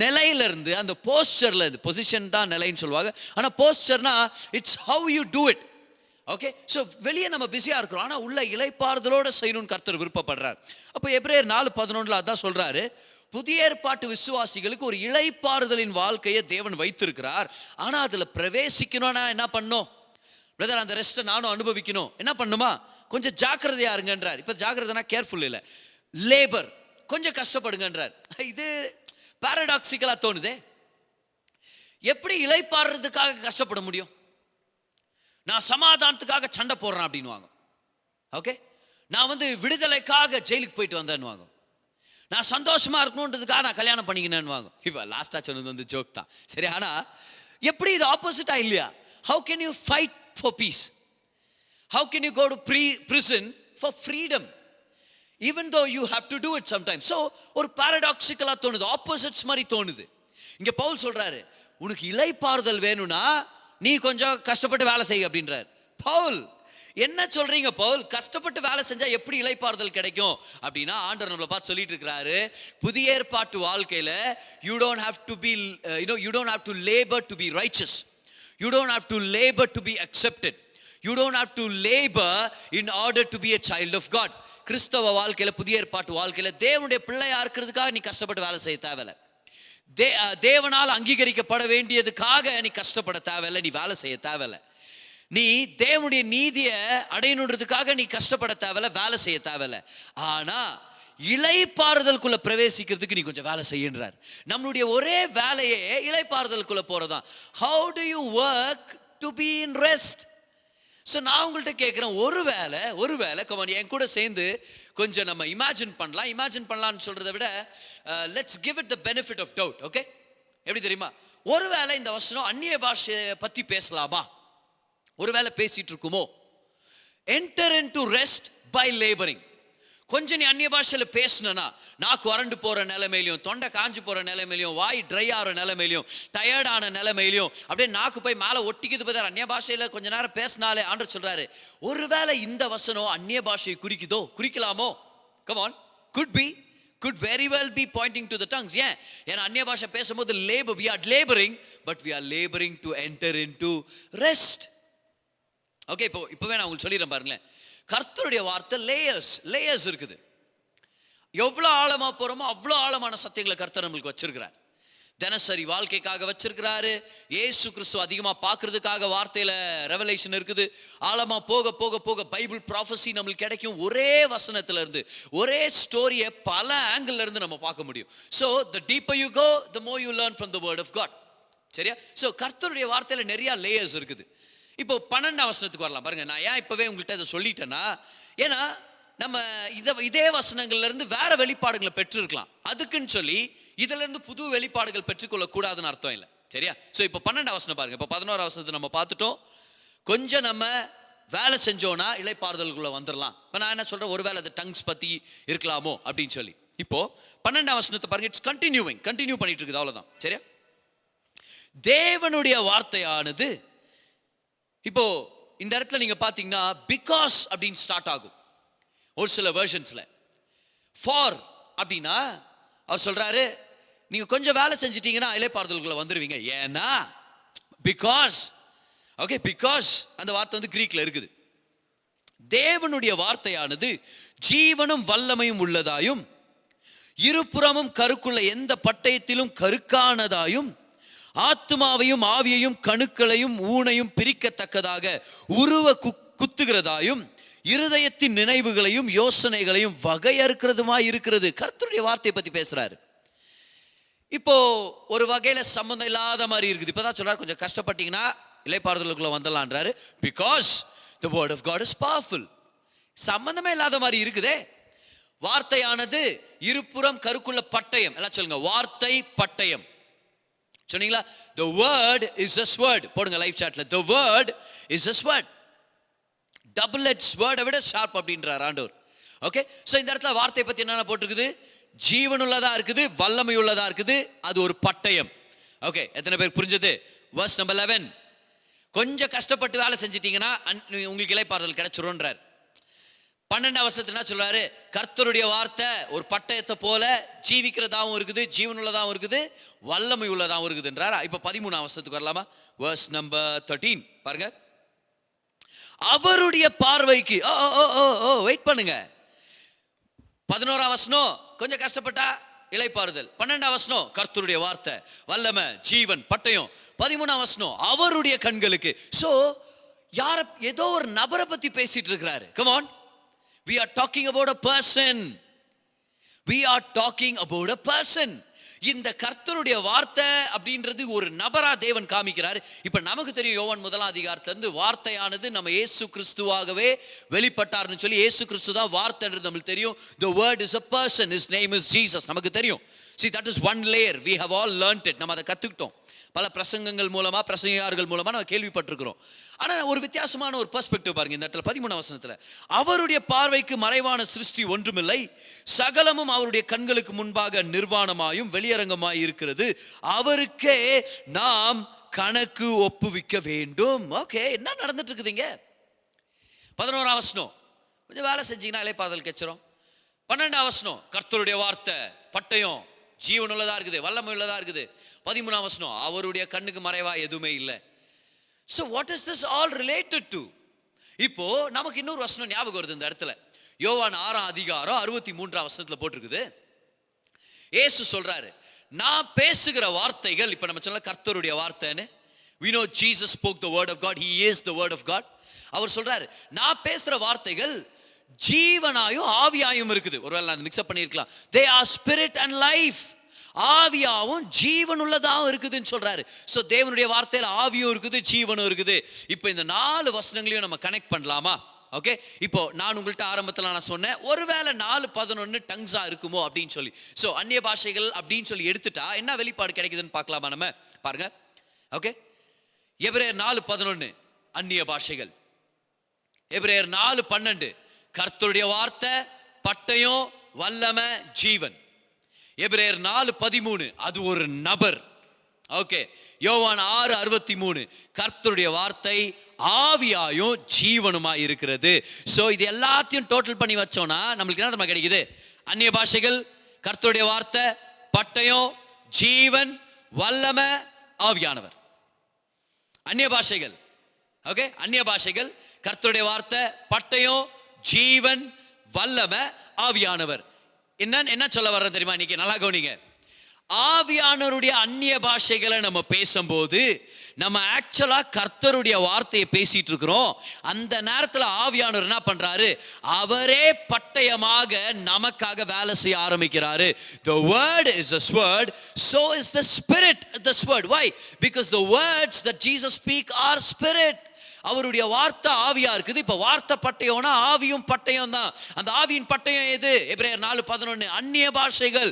நிலையிலிருந்து, அந்த போஸ்டர்ல இருந்து, பொசிஷன் தான் நிலைன்னு சொல்லுவாங்க, ஆனா போஸ்டர்னா it's how you do it. Okay, so வெளியே நம்ம பிஸியா இருக்கிறோம், ஆனா உள்ள இளைப்பாறுதலோட செய்யணும்னு கர்த்தர் விருப்பப்படுறார். அப்போ எபிரேயர் 4:11 அதான் சொல்றாரு, புதிய ஏற்பாட்டு விசுவாசிகளுக்கு ஒரு இளைப்பாறுதலின் வாழ்க்கையை தேவன் வைத்திருக்கிறார். ஆனா அதுல பிரவேசிக்கணும்னா என்ன பண்ணும் பிரதர்? அந்த ரெஸ்ட்டை நானும் அனுபவிக்கணும், என்ன பண்ணுமா? கொஞ்சம் ஜாக்கிரதையா இருங்கன்றார். இப்ப ஜாக்கிரதைனா கேர்ஃபுல் இல்லை, லேபர், கொஞ்சம் கஷ்டப்படுங்கன்றார். இது பாரடாக்சிக்கலா தோணுதே. எப்படி இளைப்பாறுறதுக்காக கஷ்டப்பட முடியும்? நான் சமாதானத்துக்காக சண்டை போடுறேன் அப்படின்வாங்க. ஓகே, நான் விடுதலைக்காக ஜெயிலுக்கு போயிட்டு வந்தேன்னு, நான் சந்தோஷமா இருக்கணுன்றதுக்காக நான் கல்யாணம் பண்ணிக்கினேன்னு வாங்க. இப்போ லாஸ்டா சொன்னது ஜோக் தான், சரி. ஆனா எப்படி இது ஆப்போசிட்டா இல்லையா? How can you fight for peace? How can you go to prison for freedom? Even though you have to do it sometimes. So ஒரு பாரடாக்சிக்கலா தோணுது, ஆப்போசிட்ஸ் மாதிரி தோணுது. இங்க பவுல் சொல்றாரு, உனக்கு இளைப்பாறுதல் வேணும்னா நீ கொஞ்சம் கஷ்டப்பட்டு வேலை செய்ய அப்படின்றார். பவுல் என்ன சொல்றீங்க பவுல்? கஷ்டப்பட்டு வேலை செஞ்சா எப்படி இளைப்பாறுதல் கிடைக்கும் அப்படின்னா, ஆண்டவர் நம்மளை பார்த்து சொல்லிட்டு இருக்கிறாரு, புதிய ஏற்பாட்டு வாழ்க்கையில you don't have to be you don't have to labor to be righteous. You don't have to labor to be accepted. You don't have to labor in order to be a child of God. கிறிஸ்தவ வாழ்க்கையில, புதிய ஏற்பாட்டு வாழ்க்கையில தேவனுடைய பிள்ளையா இருக்கிறதுக்காக நீ கஷ்டப்பட்டு வேலை செய்ய தேவையில்லை. தேவனால் அங்கீகரிக்கப்பட வேண்டியதுக்காக நீ கஷ்டப்பட தேவையில்லை, நீ வேலை செய்ய தேவையில்லை. நீ தேவனுடைய நீதியை அடையணுன்றதுக்காக நீ கஷ்டப்பட தேவையில்லை, வேலை செய்ய தேவையில்லை. ஆனா இளைப்பாறுதலுக்குள்ள பிரவேசிக்கிறதுக்கு நீ கொஞ்சம் வேலை செய்யன்றார். நம்மளுடைய ஒரே வேலையே இளைப்பாறுதலுக்குள்ள போறதான். How do you work to be in rest? So நான் உங்கள்கிட்ட கேட்குறேன், ஒருவேளை கமான் என் கூட சேர்ந்து கொஞ்சம் நம்ம இமேஜின் பண்ணலாம்னு சொல்றதை விட let's give it the benefit of doubt. Okay, எப்படி தெரியுமா? ஒருவேளை இந்த வசனம் அந்நிய பாஷையை பத்தி பேசலாமா? ஒருவேளை பேசிட்டு இருக்குமோ? Enter into rest by labouring. கொஞ்சம் நீ அந்நிய பாஷையில் பேசினா, நாக்கு வறண்டு போற நிலைமையிலையும், தொண்டை காஞ்சு போற நிலைமையிலையும், வாய் ட்ரை ஆகிற நிலைமையிலையும், டயர்டான நிலைமையிலையும், அப்படியே நாக்கு போய் மேலே ஒட்டிக்குது. பதார் அந்நிய பாஷையில் கொஞ்ச நேரம் பேசினாலே ஆண்டவர் சொல்றாரு, ஒருவேளை இந்த வசனம் அந்நிய பாஷையை குறிக்கலாமோ? Come on, could very well be pointing to the tongues. ஏன்னா அந்நிய பாஷை பேசும்போது we are laboring, but we are laboring to enter into rest. Okay, இப்போவே நான் உங்களுக்கு சொல்லிடுறேன் பாருங்களேன். கர்த்தருடைய வார்த்தை லேயர்ஸ் இருக்குது. எவ்வளோ ஆழமா போறோமோ அவ்வளோ ஆழமான சத்தியங்களை கர்த்தர் நம்மளுக்கு வச்சிருக்கிறார். தினசரி வாழ்க்கைக்காக வச்சிருக்கிறாரு. இயேசு கிறிஸ்து அதிகமா பார்க்கறதுக்காக வார்த்தையில ரெவலேஷன் இருக்குது. ஆழமா போக போக போக பைபிள் ப்ராஃபஸி நம்மளுக்கு கிடைக்கும். ஒரே வசனத்துல இருந்து, ஒரே ஸ்டோரியை பல ஆங்கிள் இருந்து நம்ம பார்க்க முடியும். So the deeper you go, the more you learn from the word of God. சரியா? ஸோ கர்த்தருடைய வார்த்தையில நிறைய லேயர்ஸ் இருக்குது. இப்போ 12ஆம் வசனத்துக்கு வரலாம் பாருங்க. நான் ஏன் இப்பவே உங்கள்கிட்ட இதை சொல்லிட்டேன்னா, ஏன்னா நம்ம இதே வசனங்கள்ல இருந்து வேற வெளிப்பாடுகளை பெற்றிருக்கலாம். அதுக்குன்னு சொல்லி இதுல இருந்து புது வெளிப்பாடுகள் பெற்றுக்கொள்ள கூடாதுன்னு அர்த்தம் இல்லை. சரியா? ஸோ இப்போ 12 வசனம் பாருங்க. இப்போ 11 வசனத்தை நம்ம பார்த்துட்டோம். கொஞ்சம் நம்ம வேலை செஞ்சோன்னா இளைப்பாறுதலுக்குள்ள வந்துடலாம். இப்போ நான் என்ன சொல்றேன், ஒருவேளை அது டங்ஸ் பத்தி இருக்கலாமோ அப்படின்னு சொல்லி. இப்போ 12 வசனத்தை பாருங்க. இட்ஸ் கண்டினியூ பண்ணிட்டு இருக்குது, அவ்வளவுதான். சரியா? தேவனுடைய வார்த்தையானது, இப்போ இந்த இடத்துல நீங்க பாத்தீங்கன்னா பிகாஸ் அப்படின்னு ஸ்டார்ட் ஆகும் ஒரு சில வெர்ஷன்ஸ்ல. ஃபார் அப்படின்னா அவர் சொல்றாரு, நீங்க கொஞ்சம் வேலை செஞ்சிட்டீங்கன்னா இளைப்பாறுதலுக்குள்ள வந்துருவீங்க. ஏன்னா பிகாஸ். ஓகே, பிகாஸ் அந்த வார்த்தை வந்து கிரீக்ல இருக்குது. தேவனுடைய வார்த்தையானது ஜீவனும் வல்லமையும் உள்ளதாயும் இருபுறமும் கருக்குள்ள எந்த பட்டயத்திலும் கருக்கானதாயும் ஆத்மாவையும் ஆவியையும் கணுக்களையும் ஊனையும் பிரிக்கத்தக்கதாக உருவ குத்துகிறதாயும் இருதயத்தின் நினைவுகளையும் யோசனைகளையும் வகையறுக்கிறதுமாய் இருக்கிறது. கர்த்தருடைய வார்த்தையை பத்தி பேசுறாரு. இப்போ ஒரு வகையில சம்பந்தம் இல்லாத மாதிரி இருக்குது. இப்பதான் சொல்றாரு, கொஞ்சம் கஷ்டப்பட்டீங்கன்னா இளைப்பாறுதலுக்குள்ள வந்துடலான்றாரு. Because the word of God is powerful. சம்பந்தமே இல்லாத மாதிரி இருக்குதே. வார்த்தையானது இருபுறம் கருக்குள்ள பட்டயம். எல்லாம் சொல்லுங்க, வார்த்தை பட்டயம். சொன்னீங்களா? the word is a sword. போடுங்க லைவ் சாட்ல, the word is a sword. Double edge ஸ்வர்டை விட ஷார்ப் அப்படின்றார் ஆண்டவர். ஓகே, சோ இந்த இடத்துல வார்த்தையை பத்தி என்னென்ன போட்டிருக்குது? ஜீவனுள்ளதா இருக்குது, வல்லமை உள்ளதா இருக்குது, அது ஒரு பட்டயம். ஓகே, எத்தனை பேர் புரிஞ்சது? verse number 11. கொஞ்சம் கஷ்டப்பட்டு வேலை செஞ்சிட்டீங்கன்னா உங்களுக்கு இளைப்பாறுதல் கிடைச்சிரும்ன்றார். 12 வசனத்துல என்ன சொல்றாரு? கர்த்தருடைய வார்த்தை ஒரு பட்டயத்தை போல ஜீவிக்கிறதாவும் இருக்குது, ஜீவனுள்ளதாவும் இருக்குது, வல்லமை உள்ளதாவும் இருக்குதுன்றார். இப்ப 13 வசனத்துக்கு வரலாமா? verse number 13 பாருங்க. அவருடைய பார்வைக்கு வெயிட் பண்ணுங்க. 11 வசனம் கொஞ்சம் கஷ்டப்பட்டா இளைப்பாறுதல். 12 வசனம் கர்த்தருடைய வார்த்தை வல்லமை ஜீவன் பட்டயம். 13 வசனம் அவருடைய கண்களுக்கு. சோ யார ஏதோ ஒரு நபரை பத்தி பேசிட்டு இருக்கிறாரு. come on, we are talking about a person. we are talking about a person. இந்த கர்த்தருடைய வார்த்தை அப்படின்றது ஒரு நபரா தேவன் காமிக்கிறார். இப்ப நமக்கு தெரியும், யோவான் 1 அதிகாரத்திலிருந்து வார்த்தையானது நம்ம இயேசு கிறிஸ்துவாகவே வெளிப்பட்டார்னு சொல்லி, இயேசு கிறிஸ்து தான் வார்த்தைன்றது நமக்கு தெரியும். the word is a person, his name is Jesus. நமக்கு தெரியும். see, that is one layer, we have all learned it. நம்ம அதை கத்துக்கிட்டோம். பல பிரசங்கங்கள் மூலமா, பிரசங்கியார்கள் மூலமா நம்ம கேள்விப்பட்டிருக்கிறோம். ஆனா ஒரு வித்தியாசமான ஒரு பெர்ஸ்பெக்டிவ் பாருங்க இந்த இடத்துல 13 வசனத்துல. அவருடைய பார்வைக்கு மறைவான சிருஷ்டி ஒன்றுமில்லை, சகலமும் அவருடைய கண்களுக்கு முன்பாக நிர்வாணமாயும் வெளியரங்கமாய் இருக்கிறது, அவருக்கே நாம் கணக்கு ஒப்புவிக்க வேண்டும். ஓகே, என்ன நடந்துட்டு இருக்குதுங்க? 11 வசனம் கொஞ்சம் வேலை செஞ்சீங்கன்னா இளைப்பாறுதல் கிடைச்சிரும். 12 வசனம் கர்த்தருடைய வார்த்தை பட்டயம் ஜீவனுள்ளதா இருக்குது, வல்லமை உள்ளதா இருக்குது. 13 வசனம் அவருடைய கண்ணுக்கு மறைவா எதுவுமே இல்லை. So what is this all related to? இப்போ நமக்கு இன்னொரு வசனம் ஞாபகம் வருது இந்த இடத்துல. யோவான் 6 அதிகாரம் 63 வசனத்துல போட்டிருக்குது. இயேசு சொல்றாரு, நான் பேசுகிற வார்த்தைகள், இப்ப நம்ம சொல்ல கர்த்தருடைய வார்த்தைன்னு. we know Jesus spoke the word of God, he is the word of God. அவர் சொல்றாரு, நான் பேசுற வார்த்தைகள் ஜீவனாயும் ஆவியாயும் இருக்குது. ஒருவேளை நான் மிக்ஸ் அப் பண்ணிருக்கலாம். they are spirit and life. ஆவியாவும் ஜீவன் உள்ளதாகவும் இருக்குதுன்னு சொல்றாரு. சோ தேவனுடைய வார்த்தையில ஆவியும் இருக்குது, ஜீவனும் இருக்குது. இப்போ இந்த 4 வசனங்களையும் நம்ம கனெக்ட் பண்ணலாமா? ஓகே, இப்போ நான் உங்கள்கிட்ட ஆரம்பத்தில் நான் சொன்னேன், ஒருவேளை 4:11 டங்ஸா இருக்குமோ அப்படின்னு சொல்லி. சோ அந்நிய பாஷைகள் அப்படின்னு சொல்லி எடுத்துட்டா என்ன வெளிப்பாடு கிடைக்குதுன்னு பார்க்கலாமா நம்ம? பாருங்க. ஓகே, எபிரேயர் 4:11 அந்நிய பாஷைகள். எபிரேயர் 4:12 கர்த்தருடைய வார்த்தை பட்டயம் வல்லமை ஜீவன். எபிரேயர் 4:13 அது ஒரு நபர். ஓகே, யோவான் 6:63 கர்த்தருடைய வார்த்தை ஆவியாயும் ஜீவனுமாய் இருக்கிறது. சோ இது எல்லாத்தையும் டோட்டல் பண்ணி வச்சோம்னா நம்மளுக்கு என்ன தெரியுமா கிடைக்குது? அந்நிய பாஷைகள், கர்த்தருடைய வார்த்தை, பட்டயம், ஜீவன், வல்லமை, ஆவியானவர். அந்நிய பாஷைகள். ஓகே, அந்நிய பாஷைகள், கர்த்தருடைய வார்த்தை, பட்டயம், ஜீவன், வல்லமை, ஆவியானவர். என்ன சொல்ல வர்ற தெரியுமா? இன்னைக்கு நல்லா கவனிங்க. ஆவியானவருடைய அந்நிய பாஷைகளை நம்ம பேசும்போது நம்ம ஆக்சுவலா கர்த்தருடைய வார்த்தையை பேசிட்டு இருக்கிறோம். அந்த நேரத்தில் ஆவியானவர் என்ன பண்றாரு? அவரே பட்டயமாக நமக்காக வேலை செய்ய ஆரம்பிக்கிறாரு. The word is a sword, so is the spirit the sword. Why? Because the words that Jesus speak are spirit. அவருடைய வார்த்தை ஆவியா இருக்குது. இப்ப வார்த்தை பட்டயம்னா ஆவியும் பட்டயம் தான். அந்த ஆவியின் பட்டயம் எது? எபிரேயர் 4:11 அந்நிய பாஷைகள்.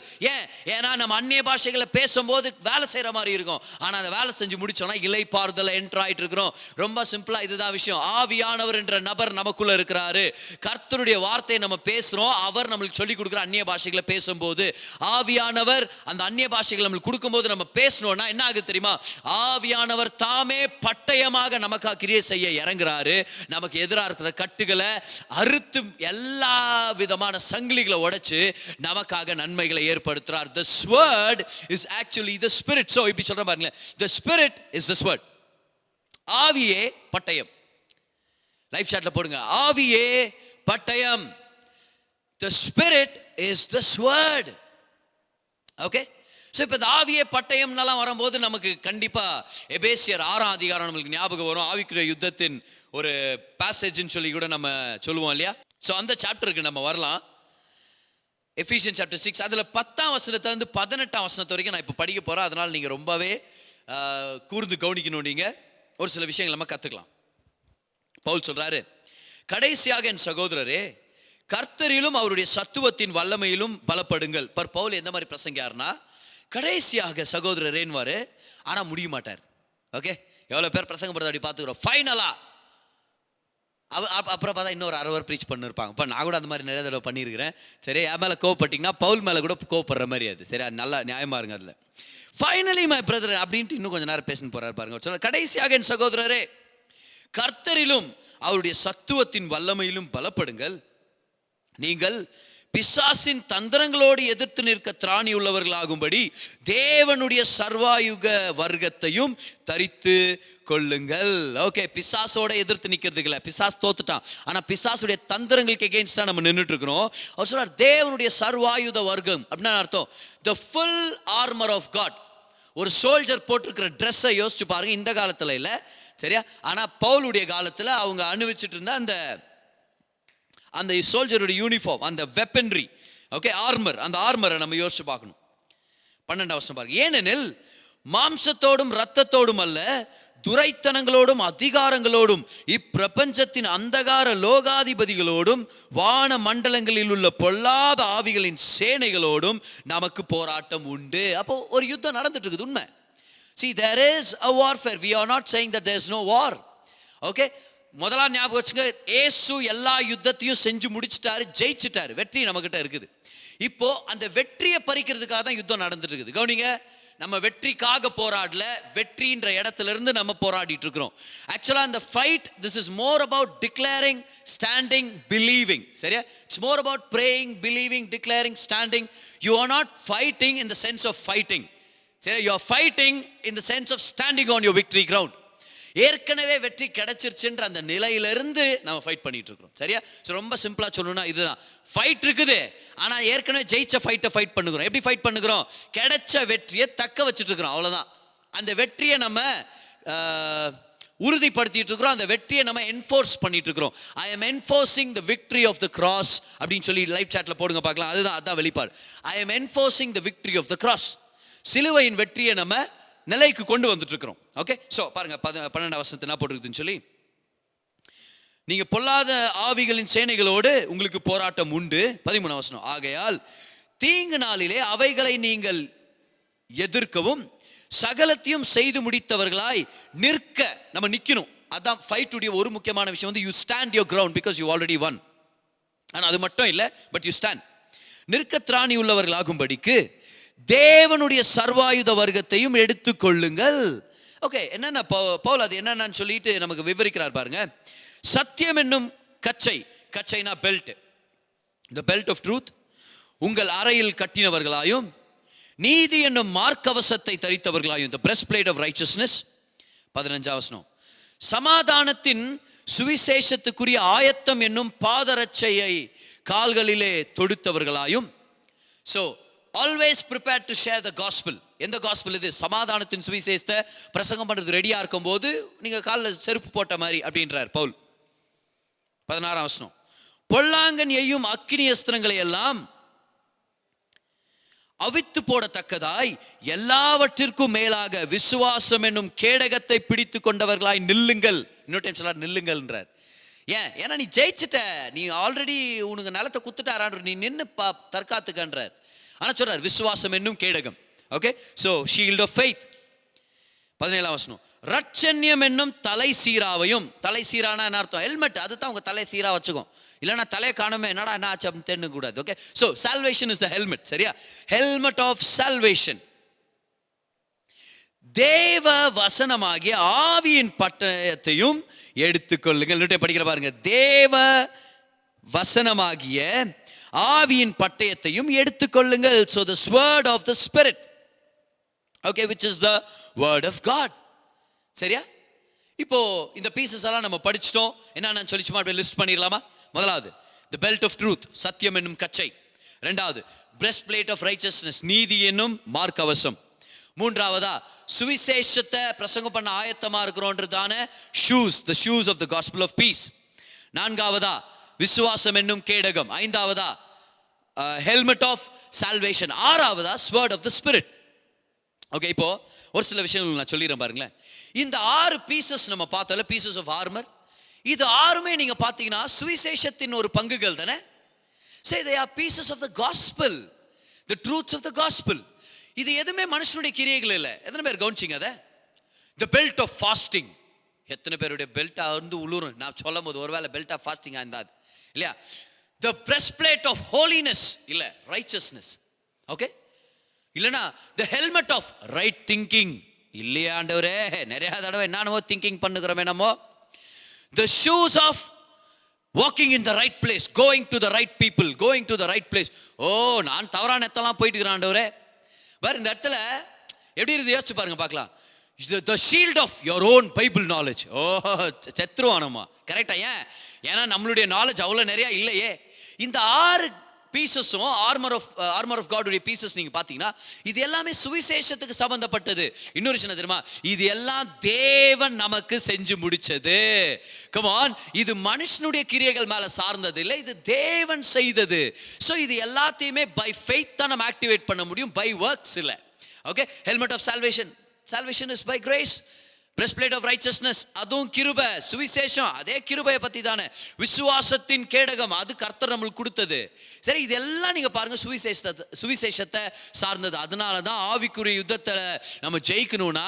ஏன்னா நம்ம அந்நிய பாஷைகளை பேசும்போது வேலை செய்யற மாதிரி இருக்கும். ஆனா அந்த வேலை செஞ்சு முடிச்சோம்னா இலைப்பாறுதல என்டர் ஆயிட்டு இருக்கிறோம். ரொம்ப சிம்பிளா இதுதான் விஷயம். ஆவியானவர் என்ற நபர் நமக்குள்ள இருக்கிறாரு. கர்த்தருடைய வார்த்தையை நம்ம பேசுறோம். அவர் நம்மளுக்கு சொல்லி கொடுக்குற அந்நிய பாஷைகளை பேசும்போது ஆவியானவர் அந்த அந்நிய பாஷைகளை நம்மளுக்கு கொடுக்கும்போது நம்ம பேசணும்னா என்ன ஆகுது தெரியுமா? ஆவியானவர் தாமே பட்டயமாக நமக்காக கிரியை செய்ய இறங்குறாரு. நமக்கு எதிராக இருக்கிற கட்டுகளை அறுத்து எல்லா விதமான சங்கிலிகளை உடைச்சு நமக்காக நன்மைகளை ஏற்படுத்துறார். The word is actually the spirit. So இப்படி சொல்ற பாருங்க, the spirit is the word. ஆவியே பட்டயம். லைஃப் சாட்ல போடுங்க, ஆவியே பட்டயம். The spirit is the word. Okay? So இப்போ இந்த ஆவியே பட்டயம்னாலாம் வரும்போது நமக்கு கண்டிப்பாக எபேசியர் 6ஆம் அதிகாரம் நம்மளுக்கு ஞாபகம் வரும். ஆவிக்குரிய யுத்தத்தின் ஒரு பேசேஜ்னு சொல்லி கூட நம்ம சொல்லுவோம் இல்லையா? ஸோ அந்த சாப்டருக்கு நம்ம வரலாம். எஃபீசியன்ஸ் சாப்டர் 6 அதில் 10ஆம் வசனத்திலிருந்து 18ஆம் வசனத்து வரைக்கும் நான் இப்போ படிக்க போகிறேன். அதனால் நீங்கள் ரொம்பவே கூர்ந்து கவனிக்கணும். நீங்கள் ஒரு சில விஷயங்கள் நம்ம கற்றுக்கலாம். பவுல் சொல்கிறாரு, கடைசியாக என் சகோதரரே, கர்த்தரிலும் அவருடைய சத்துவத்தின் வல்லமையிலும் பலப்படுங்கள். பவுல் எந்த மாதிரி பிரசங்கியார்னா, கடைசியாக சகோதரரேன்வாரு, ஆனால் முடிய மாட்டார். ஓகே, எவ்வளோ பேர் பிரசங்கம் பண்ணுறது அப்படி பார்த்துக்கிறோம். ஃபைனலாக அப்புறம் பார்த்தா இன்னொரு 6 ஹவர் ப்ரீச் பண்ணிருப்பாங்க. இப்போ நான் கூட அந்த மாதிரி நிறைய தடவை பண்ணியிருக்கிறேன். சரி, என் மேலே கோவப்பட்டிங்கன்னா பவுல் மேலே கூட கோவப்படுற மாதிரி அது. சரி, அது நல்லா நியாயமாக இருங்க. அதில் ஃபைனலி மை பிரதர் அப்படின்ட்டு இன்னும் கொஞ்சம் நேரம் பேசின்னு போகிறாரு பாருங்க. சொல்ல, கடைசியாக என் சகோதரரே, கர்த்தரிலும் அவருடைய சத்துவத்தின் வல்லமையிலும் பலப்படுங்கள். நீங்கள் பிசாசின் தந்திரங்களோடு எதிர்த்து நிற்க திராணி உள்ளவர்களாகும்படி தேவனுடைய சர்வாயுக வர்க்கத்தையும் தரித்து கொள்ளுங்கள். ஓகே, பிசாசோட எதிர்த்து நிற்கிறதுக்கு இல்லை, பிசாஸ் தோத்துட்டான். ஆனால் பிசாசுடைய தந்திரங்களுக்கு எகெயின்ஸ்டா நம்ம நின்றுட்டு இருக்கிறோம். அவர் சொல்றார், தேவனுடைய சர்வாயுத வர்க்கம் அப்படின்னா அர்த்தம் the full armour of God. ஒரு சோல்ஜர் போட்டிருக்கிற ட்ரெஸ்ஸை யோசிச்சு பாருங்க. இந்த காலத்தில் இல்லை, சரியா? ஆனால் பவுலுடைய காலத்தில் அவங்க அணிவிச்சிட்டு இருந்த அந்த சோல்ஜருடைய யூனிஃபார்ம், அந்த வெப்பன்ரி, ஓகே, ஆர்மர், அந்த ஆர்மரை நம்ம யோசிச்சு பார்க்கணும். 12ஆம் வசனம் பாருங்க. ஏனெனில் மாம்சத்தோடும் இரத்தத்தோடும் அல்ல, துரைத்தனங்களோடும் அதிகாரங்களோடும் இப்பிரபஞ்சத்தின் அந்தகார லோகாதிபதிகளோடும் வான மண்டலங்களில் உள்ள பொல்லாத ஆவிகளின் சேனைகளோடும் நமக்கு போராட்டம் உண்டு. அப்போ ஒரு யுத்தம் நடந்துட்டு இருக்குது, உண்மை. See, there is a warfare. We are not saying that there is no war. Okay? முதலாம் ஞாபகம் வச்சுங்க, ஏசு எல்லா யுத்தத்தையும் செஞ்சு முடிச்சிட்டாரு, ஜெயிச்சிட்டாரு, வெற்றி நம்மகிட்ட இருக்குது. இப்போ அந்த வெற்றியை பறிக்கிறதுக்காக தான் யுத்தம் நடந்துட்டு இருக்குது. கவனிங்க, நம்ம வெற்றிக்காக போராடல, வெற்றின்ற இடத்துல இருந்து நம்ம போராடிட்டு இருக்கிறோம். ஆக்சுவலா இந்த fight, this is more about declaring, standing, believing. சரியா? It's more about praying, believing, declaring, standing. You are not fighting in the sense of fighting. சரி, you are fighting in the sense of standing on your victory ground. ஏற்கனவே வெற்றி கிடைச்சிருச்சுன்ற அந்த நிலையிலிருந்து நம்ம fight பண்ணிட்டு இருக்கிறோம். சரியா? ரொம்ப சிம்பிளா சொல்லணும்னா இதுதான், ஃபைட் இருக்குது, ஆனா ஏற்கனவே ஜெயிச்ச ஃபைட்டை ஃபைட் பண்ணுகிறோம். எப்படி ஃபைட் பண்ணுகிறோம்? கிடைச்ச வெற்றியை தக்க வச்சுட்டு இருக்கிறோம், அவ்வளவுதான். அந்த வெற்றியை நம்ம உறுதிப்படுத்திட்டு இருக்கிறோம், அந்த வெற்றியை நம்ம என்ஃபோர்ஸ் பண்ணிட்டு இருக்கிறோம். I am enforcing the victory of the cross அப்படின்னு சொல்லி லைவ் சாட்ல போடுங்க பார்க்கலாம். அதான் வெளிப்பாடு. I am enforcing the victory of the cross. சிலுவையின் வெற்றியை நம்ம நிலைக்கு கொண்டு வந்துட்டு இருக்கிறோம். ஓகே, சோ பாருங்க 12ஆம் வசனத்தை என்ன போட்டிருக்குதுன்னு சொல்லி, நீங்க பொல்லாத ஆவிகளின் சேனைகளோடு உங்களுக்கு போராட்டம் உண்டு. 13ஆம் வசனம், ஆகையால் தீங்கு நாளிலே அவைகளை நீங்கள் எதிர்க்கவும் சகலத்தையும் செய்து முடித்தவர்களாய் நிற்க நம்ம நிக்கணும். அதான் ஃபைட் உடைய ஒரு முக்கியமான விஷயம் வந்து you stand your ground because you already one. ஆனா அது மட்டும் இல்லை, பட் யூ ஸ்டாண்ட். நிற்க திராணி உள்ளவர்களாகும்படிக்கு தேவனுடைய சர்வாயுத வர்க்கத்தையும் எடுத்துக்கொள்ளுங்கள். ஓகே, என்னென்ன பவுல் அது என்னன்னு சொல்லிட்டு நமக்கு விவரிக்கிறார் பாருங்க. சத்தியம் என்னும் கச்சைனா belt, the belt of truth, உங்கள் அறையில் கட்டினவர்களாயும், நீதி என்னும் மார்க்கவசத்தை தரித்தவர்களாயும், the breastplate of righteousness. 15ஆம் வசனம், சமாதானத்தின் சுவிசேஷத்துக்குரிய ஆயத்தம் என்னும் பாதரட்சையை கால்களிலே தொடுத்தவர்களாயும். So always prepared to share the gospel. எந்த gospel இது? சமாதானத்தின் சுவிசேஷத்தை பிரசங்கம் பண்றது ரெடியா இருக்கும் போது நீங்க காலில் செருப்பு போட்ட மாதிரி அப்படின்றார் பவுல். 16ஆம் வசனம், பொல்லாங்கன் எய்யும் அக்கினி அஸ்திரங்களை எல்லாம் அவித்து போடத்தக்கதாய் எல்லாவற்றிற்கும் மேலாக விசுவாசம் என்னும் கேடகத்தை பிடித்து கொண்டவர்களாய் நில்லுங்கள். இன்னொரு டைம் சொல்றார் நில்லுங்கள்ன்றார். ஏன்னா நீ ஜெயிச்சிட்ட, நீ ஆல்ரெடி உனக்கு நிலத்தை குத்துட்டாரான், நீ நின்று தற்காத்துக்கன்றார். ஆனா சொல்றார் விசுவாசம் என்னும் கேடகம். Okay, so shield of faith. 17ஆம் வசனம், ரட்சண்யம் என்னும் தலை சீராவையும். தலை சீரானா என்ன அர்த்தம்? ஹெல்மெட். அதுதான் உங்க தலை சீரா வச்சுக்கும். இல்லைன்னா தலையை காணுமே, என்னடா என்ன ஆச்சு அப்படின்னு தெரிஞ்ச கூடாது. Okay, so salvation is the helmet. சரியா? Helmet of salvation. தேவ வசனமாகிய ஆவியின் பட்டயத்தையும் எடுத்துக்கொள்ளுங்கள். படிக்கிற பாருங்க, தேவ வசனமாகிய ஆவியின் பட்டயத்தையும் எடுத்துக்கொள்ளுங்கள். So the sword of the spirit, okay, which is the word of God. சரியா? இப்போ இந்த பீசஸ் எல்லாம் நம்ம படிச்சிட்டோம். என்னன்னு சொல்லி சும்மா அப்படியே லிஸ்ட் பண்ணிடலாமா? முதலாவது, the belt of truth, சத்தியம் என்னும் கச்சை. இரண்டாவது, breastplate of righteousness, நீதி என்னும் மார்க்கவசம். மூன்றாவதா, சுவிசேஷத்தை பிரசங்கம் பண்ண ஆயத்தமா இருக்கிறோன்றதான shoes, the shoes of the gospel of peace. நான்காவதா, விசுவாசம் என்னும் கேடகம். ஐந்தாவதா, helmet of salvation. ஆறாவதா, sword of the spirit. Okay, இப்போ ஒரு சில விஷயங்கள் நான் சொல்லிடுறேன் பாருங்களேன். இந்த 6 பீசஸ் நம்ம பார்த்தோம்ல, பீசஸ் ஆஃப் ஆர்மர், இது 6மே நீங்க பார்த்தீங்கன்னா சுவிசேஷத்தின் ஒரு பங்குகள் தானே. Say they are pieces of the gospel, the truths of the gospel. இது எதுவுமே மனுஷனுடைய கிரியைகள் இல்லை. எத்தனை பேர் கவனிச்சிங்க அதை? the belt of fasting. எத்தனை பேருடைய பெல்ட்டா வந்து உளுரும் நான் சொல்லும் போது, ஒருவேளை பெல்ட் ஆஃப் ஃபாஸ்டிங் இருந்தாது இல்லையா? the breastplate of holiness, இல்ல righteousness. ஓகே, இல்லனா the helmet of right thinking. இல்லையா ஆண்டவரே, நிறைய தடவை என்னவோ திங்கிங் பண்ணுகிறோமே நம்ம. the shoes of walking in the right place, going to the right people, going to the right place. ஓ, நான் தவறான இடத்தெல்லாம் போயிட்டு இருக்கிறேன் ஆண்டவரே. வேற இந்த இடத்துல எப்படி இருக்கு யோசிச்சு பாருங்க பார்க்கலாம். the shield of your own bible knowledge. ஓ, செத்துருவானம்மா. கரெக்டா? ஏன்னா நம்மளுடைய நாலேஜ் அவ்வளோ நிறைய இல்லையே. இந்த 6 பீசஸும் ஆர்மர் ஆஃப் காட் உடைய பீசஸ் நீங்க பாத்தீங்கன்னா இது எல்லாமே சுவிசேஷத்துக்கு சம்பந்தப்பட்டது. இன்னொரு விஷயம் தெரியுமா? இது எல்லாம் தேவன் நமக்கு செஞ்சு முடிச்சது. கம் ஆன், இது மனுஷனுடைய கிரியைகள் மேல சார்ந்தது இல்லை, இது தேவன் செய்தது. சோ இது எல்லாத்தையுமே பை ஃபெய்த் தான் நம்ம ஆக்டிவேட் பண்ண முடியும், பை ஒர்க்ஸ் இல்ல. Okay, helmet of salvation. Salvation is by grace. Breastplate of righteousness, அதுவும் கிருபை. சுவிசேஷம் அதே கிருபையை பத்தி தானே. விசுவாசத்தின் கேடகம், அது கர்த்தர் நம்மளுக்கு கொடுத்தது. சரி, இதெல்லாம் நீங்க பாருங்க சுவிசேஷத்தை சார்ந்தது. அதனால தான் ஆவிக்குரிய யுத்தத்தை நம்ம ஜெயிக்கணும்னா,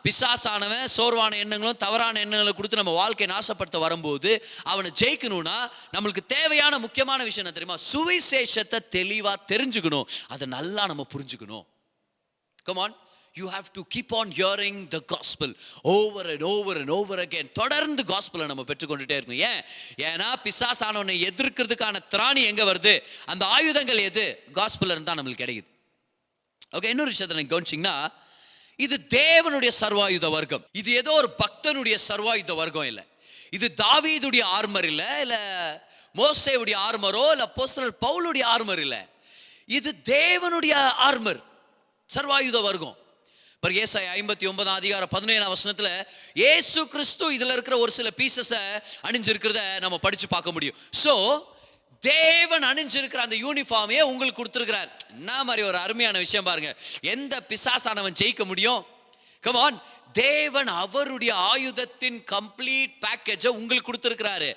பிசாசானவன் சோர்வான எண்ணங்களும் தவறான எண்ணங்களை கொடுத்து நம்ம வாழ்க்கையை நாசப்படுத்த வரும்போது அவனை ஜெயிக்கணும்னா நம்மளுக்கு தேவையான முக்கியமான விஷயம் என்ன தெரியுமா? சுவிசேஷத்தை தெளிவா தெரிஞ்சுக்கணும், அதை நல்லா நம்ம புரிஞ்சுக்கணும். Come on, you have to keep on hearing the gospel over and over and over again. தொடர்ந்து gospel நம்ம பெற்றுக்கொண்டுட்டே இருக்கணும். ஏன்னா பிசாசானவனை எதிர்க்கிறதுக்கான திராணி எங்க வருது? அந்த ஆயுதங்கள் எது? gospel இருந்தா நம்மளுக்கு கிடைக்குது. ஓகே, இன்னொரு விஷயத்தை நீங்க கவனிச்சீங்கன்னா, இது தேவனுடைய சர்வாயுத வர்க்கம். இது ஏதோ ஒரு பக்தனுடைய சர்வாயுத வர்க்கம் இல்லை. இது தாவீதுடைய ஆர்மர் இல்லை, இல்ல மோசேவுடைய ஆர்மரோ இல்ல அப்போஸ்தலர் பவுலுடைய ஆர்மர் இல்லை. இது தேவனுடைய ஆர்மர், சர்வாயுத வர்க்கம். ஏசாயா 59:17 இயேசு கிறிஸ்து இதுல இருக்கிற ஒரு சில பீசஸை அணிஞ்சிருக்கிறத நம்ம படிச்சு பார்க்க முடியும். சோ தேவன் அணிஞ்சிருக்கிற அந்த யூனிஃபார்மையே உங்களுக்கு கொடுத்திருக்கிறார். என்ன மாதிரி ஒரு அருமையான விஷயம் பாருங்க. எந்த பிசாசானவன் ஜெயிக்க முடியும்? கம் ஆன், தேவன் அவருடைய ஆயுதத்தின் கம்ப்ளீட் பேக்கேஜை உங்களுக்கு கொடுத்திருக்கிறாரு.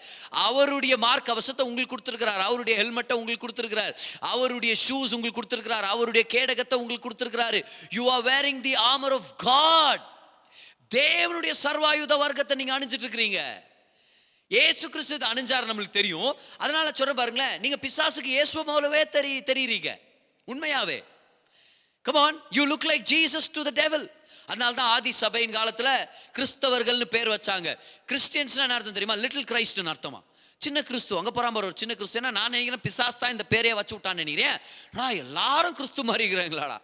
அவருடைய மார்க் அவசத்தை உங்களுக்கு கொடுத்திருக்கிறார், அவருடைய ஹெல்மெட்டை உங்களுக்கு கொடுத்திருக்கிறார், அவருடைய ஷூஸ் உங்களுக்கு கொடுத்திருக்கிறார், அவருடைய கேடகத்தை உங்களுக்கு கொடுத்திருக்கிறாரு. You are wearing the armour of God. தேவனுடைய சர்வாயுத வர்க்கத்தை நீங்க அணிஞ்சிட்டு இருக்கிறீங்க. இயேசு கிறிஸ்து அணிஞ்சார் நம்மளுக்கு தெரியும். அதனால சொல்ற பாருங்களேன், நீங்க பிசாசுக்கு இயேசுவை போலவே தெரியுறீங்க உண்மையாவே. Come on, you look like Jesus to the devil. அதனால தான் ஆதி சபையின் காலத்துல கிறிஸ்தவர்கள்னு பேர் வச்சாங்க. கிறிஸ்டியன்ஸ்னா என்ன அர்த்தம் தெரியுமா? லிட்டில் கிரைஸ்ட்னு அர்த்தமா. சின்ன கிறிஸ்து. அங்க போறாம ஒரு சின்ன கிறிஸ்து. நான் நினைக்கிறேன் பிசாஸ் தான் இந்த பேரையே வச்சு விட்டான்னு நினைக்கிறேன். எல்லாரும் கிறிஸ்து மாதிரி இருக்கிறாங்களாடா.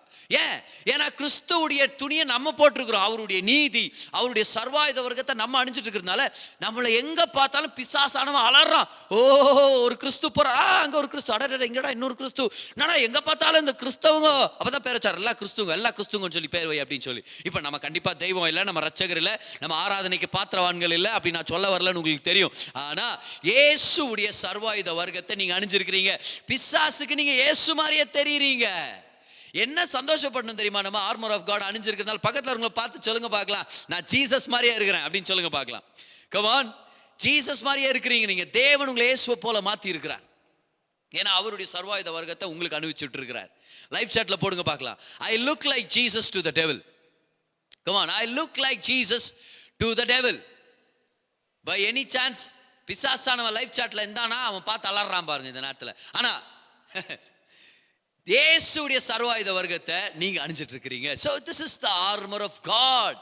ஏன்னா கிறிஸ்துவுடைய துணியை நம்ம போட்டிருக்கிறோம். அவருடைய நீதி, அவருடைய சர்வாயுத வர்க்கத்தை நம்ம அணிஞ்சிட்டு இருக்கிறதுனால நம்மளை எங்க பார்த்தாலும் பிசாசானவன் அலறான். ஓ, ஒரு கிறிஸ்து போறா, அங்க ஒரு கிறிஸ்து, அட எங்கடா இன்னொரு கிறிஸ்து, நானா எங்க பார்த்தாலும் இந்த கிறிஸ்தவங்க. அப்பதான் பேர் வச்சார், எல்லா கிறிஸ்துவங்கன்னு சொல்லி பேர் வை அப்படின்னு சொல்லி. இப்ப நம்ம கண்டிப்பா தெய்வம் இல்லை, நம்ம ரட்சகர் இல்லை, நம்ம ஆராதனைக்கு பாத்திரவான்கள் இல்லை அப்படி நான் சொல்ல வரலன்னு உங்களுக்கு தெரியும். ஆனா இயேசுவுடைய சர்வாயுத வர்க்கத்தை நீங்க அணிஞ்சிருக்கிறீங்க. பிசாசுக்கு நீங்க இயேசு மாதிரியே தெரியுறீங்க. என்ன சந்தோஷப்படணும் தெரியுமா? நம்ம ஆர்மர் ஆஃப் காட் அணிஞ்சிருக்கிறதுனால பக்கத்தில் இருக்கவங்களை பார்த்து சொல்லுங்க பார்க்கலாம், நான் ஜீசஸ் மாதிரியே இருக்கிறேன் அப்படின்னு சொல்லுங்க பார்க்கலாம். கம் ஆன், ஜீசஸ் மாதிரியே இருக்கிறீங்க நீங்க. தேவன் உங்களை இயேசுவை போல மாத்தி இருக்கிறார். ஏன்னா அவருடைய சர்வாயுத வர்க்கத்தை உங்களுக்கு அனுபவிச்சுட்டு இருக்கிறார். லைவ் சாட்ல போடுங்க பார்க்கலாம். I look like Jesus to the devil. Come on, I look like Jesus to the devil. By any chance பிசாசானவன் லைவ் சாட்ல இருந்தானா அவன் பார்த்து அலறான் பாருங்க இந்த நேரத்தில். ஆனா இயேசுடைய சர்வாயுத வர்க்கத்தை நீங்க அணிஞ்சிட்டு இருக்கிறீங்க. So this is the armor of God.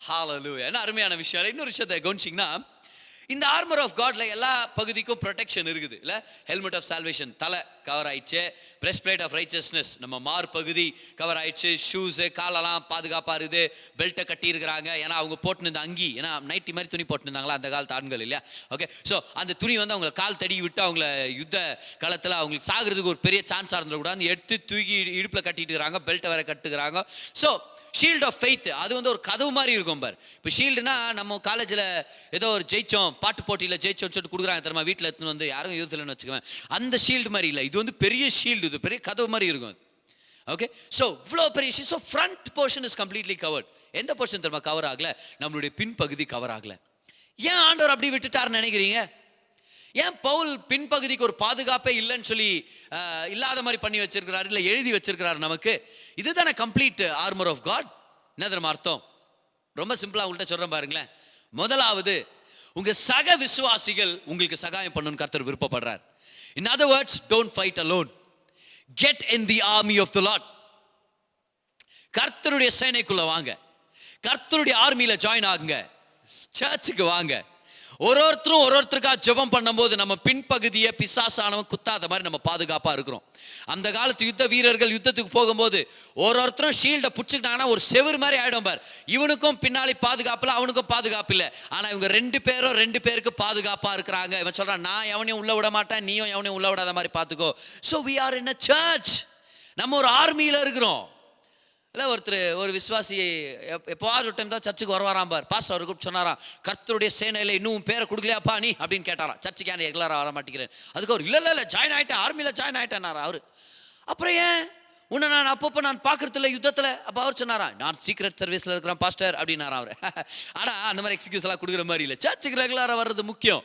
Hallelujah. என்ன அருமையான விஷயம். இன்னொரு விஷயத்தை கவனிச்சிங்கன்னா, இந்த ஆர்மர் ஆஃப் காட்ல எல்லா பகுதிக்கும் ப்ரொடெக்ஷன் இருக்குது இல்ல. ஹெல்மெட் ஆஃப் சால்வேஷன் தலை கவர் ஆயிடுச்சு, பிரஸ்ட் பிளேட் ஆஃப் ரைச்சஸ்னஸ் நம்ம மார் பகுதி கவர் ஆயிடுச்சு, ஷூஸ் காலெல்லாம் பாதுகாப்பா இருக்குது, பெல்ட்டை கட்டி இருக்கிறாங்க. ஏன்னா அவங்க போட்டுருந்த அங்கி, ஏன்னா நைட்டி மாதிரி துணி போட்டுருந்தாங்களா அந்த காலத்து ஆண்கள் இல்லையா. ஓகே, ஸோ அந்த துணி வந்து அவங்க கால் தடி விட்டு அவங்கள யுத்த காலத்தில் அவங்களுக்கு சாகிறதுக்கு ஒரு பெரிய சான்ஸாக இருந்துடக்கூடாது, எடுத்து தூக்கி இடுப்பில் கட்டிட்டு இருக்கிறாங்க, பெல்ட்டை வேற கட்டுக்கிறாங்க. ஸோ ஷீல்ட் ஆஃப் ஃபெய்த் அது வந்து ஒரு கதவு மாதிரி இருக்கும் பார். இப்போ ஷீல்டுனா நம்ம காலேஜில் ஏதோ ஒரு ஜெயிச்சோம், பாட்டு போட்டியில் ஜெயிச்சோன்னு சொல்லிட்டு கொடுக்குறாங்க தெரியுமா, வீட்டில் எடுத்துன்னு வந்து யாரும் யூஸ் இல்லைன்னு வச்சுக்குவேன். அந்த ஷீல்டு மாதிரி இல்லை, இது வந்து பெரிய ஷீல்டு, இது பெரிய கதவு மாதிரி இருக்கும். ஓகே, ஸோ இவ்வளோ பெரிய shield. So front portion is completely covered. எந்த போர்ஷன் தெரியுமா கவர் ஆகல? நம்மளுடைய பின்பகுதி கவர் ஆகல. ஏன் ஆண்டவர் அப்படி விட்டுட்டாருன்னு நினைக்கிறீங்க? ஏன் பவுல் பின்பகுதிக்கு ஒரு பாதுகாப்பே இல்லைன்னு சொல்லி இல்லாத மாதிரி பண்ணி வச்சிருக்கிறாரு, இல்லை எழுதி வச்சிருக்கிறாரு நமக்கு? இதுதானே கம்ப்ளீட் ஆர்மர் ஆஃப் காட். என்ன தெரியுமா அர்த்தம்? ரொம்ப சிம்பிளா உங்கள்கிட்ட சொல்றேன் பாருங்களேன். முதலாவது, உங்க சக விசுவாசிகள் உங்களுக்கு சகாயம் பண்ணணும்னு கர்த்தர் விருப்பப்படுறார். In other words, don't fight alone. Get in the army of the Lord. கர்த்தருடைய சேனைக்குள்ள வாங்க, கர்த்தருடைய ஆர்மியில ஜாயின் ஆகுங்க, சர்ச்சுக்கு வாங்க. ஒருத்தரும் ஒருத்தருக்கா ஜெபம் பண்ணும்போது நம்ம பின்பகுதியை பிசாசானவன் குத்தாத மாதிரி நம்ம பாதுகாப்பா இருக்கிறோம். அந்த காலத்து யுத்த வீரர்கள் யுத்தத்துக்கு போகும்போது ஒருத்தரும் ஷீல்டை பிடிச்சிக்கிட்டாங்கன்னா ஒரு செவுரு மாதிரி ஆயிடும் பார். இவனுக்கும் பின்னாடி பாதுகாப்பு இல்லை, அவனுக்கும் பாதுகாப்பு இல்லை. ஆனா இவங்க ரெண்டு பேருக்கு பாதுகாப்பா இருக்கிறாங்க. இவன் சொல்றான், நான் எவனையும் உள்ள விட மாட்டேன், நீயும் எவனையும் உள்ள விடாத மாதிரி பார்த்துக்கோ. So we are in a church. நம்ம ஒரு ஆர்மியில இருக்கிறோம். இல்லை ஒரு விசுவாசி எப்போவாது ஒரு டைம் தான் சர்ச்சுக்கு வருவாராம் பார். பாஸ்டர் அவர் கூப்பிட்டு சொன்னாராம், கர்த்தருடைய சேனையில் இன்னும் பேரை கொடுக்கலையாப்பா நீ அப்படின்னு கேட்டாராம். சர்ச்சுக்கு ஏன் ரெகுலராக வர மாட்டேங்கிறேன்? அதுக்கு அவர் இல்லை ஜாயின் ஆகிட்டேன், ஆர்மியில் ஜாயின் ஆகிட்டேன்னாரா அவர். அப்புறம் ஏன் உன்னை நான் அப்பப்போ நான் பார்க்கறதில்ல யுத்தத்தில்? அப்போ அவர் சொன்னாரா, நான் சீக்ரெட் சர்வீஸில் இருக்கிறேன் பாஸ்டர் அப்படின்னாரா அவர். ஆனால் அந்த மாதிரி எக்ஸ்கியூஸ் எல்லாம் கொடுக்குற மாதிரி இல்லை. சர்ச்சுக்கு ரெகுலராக வர்றது முக்கியம்.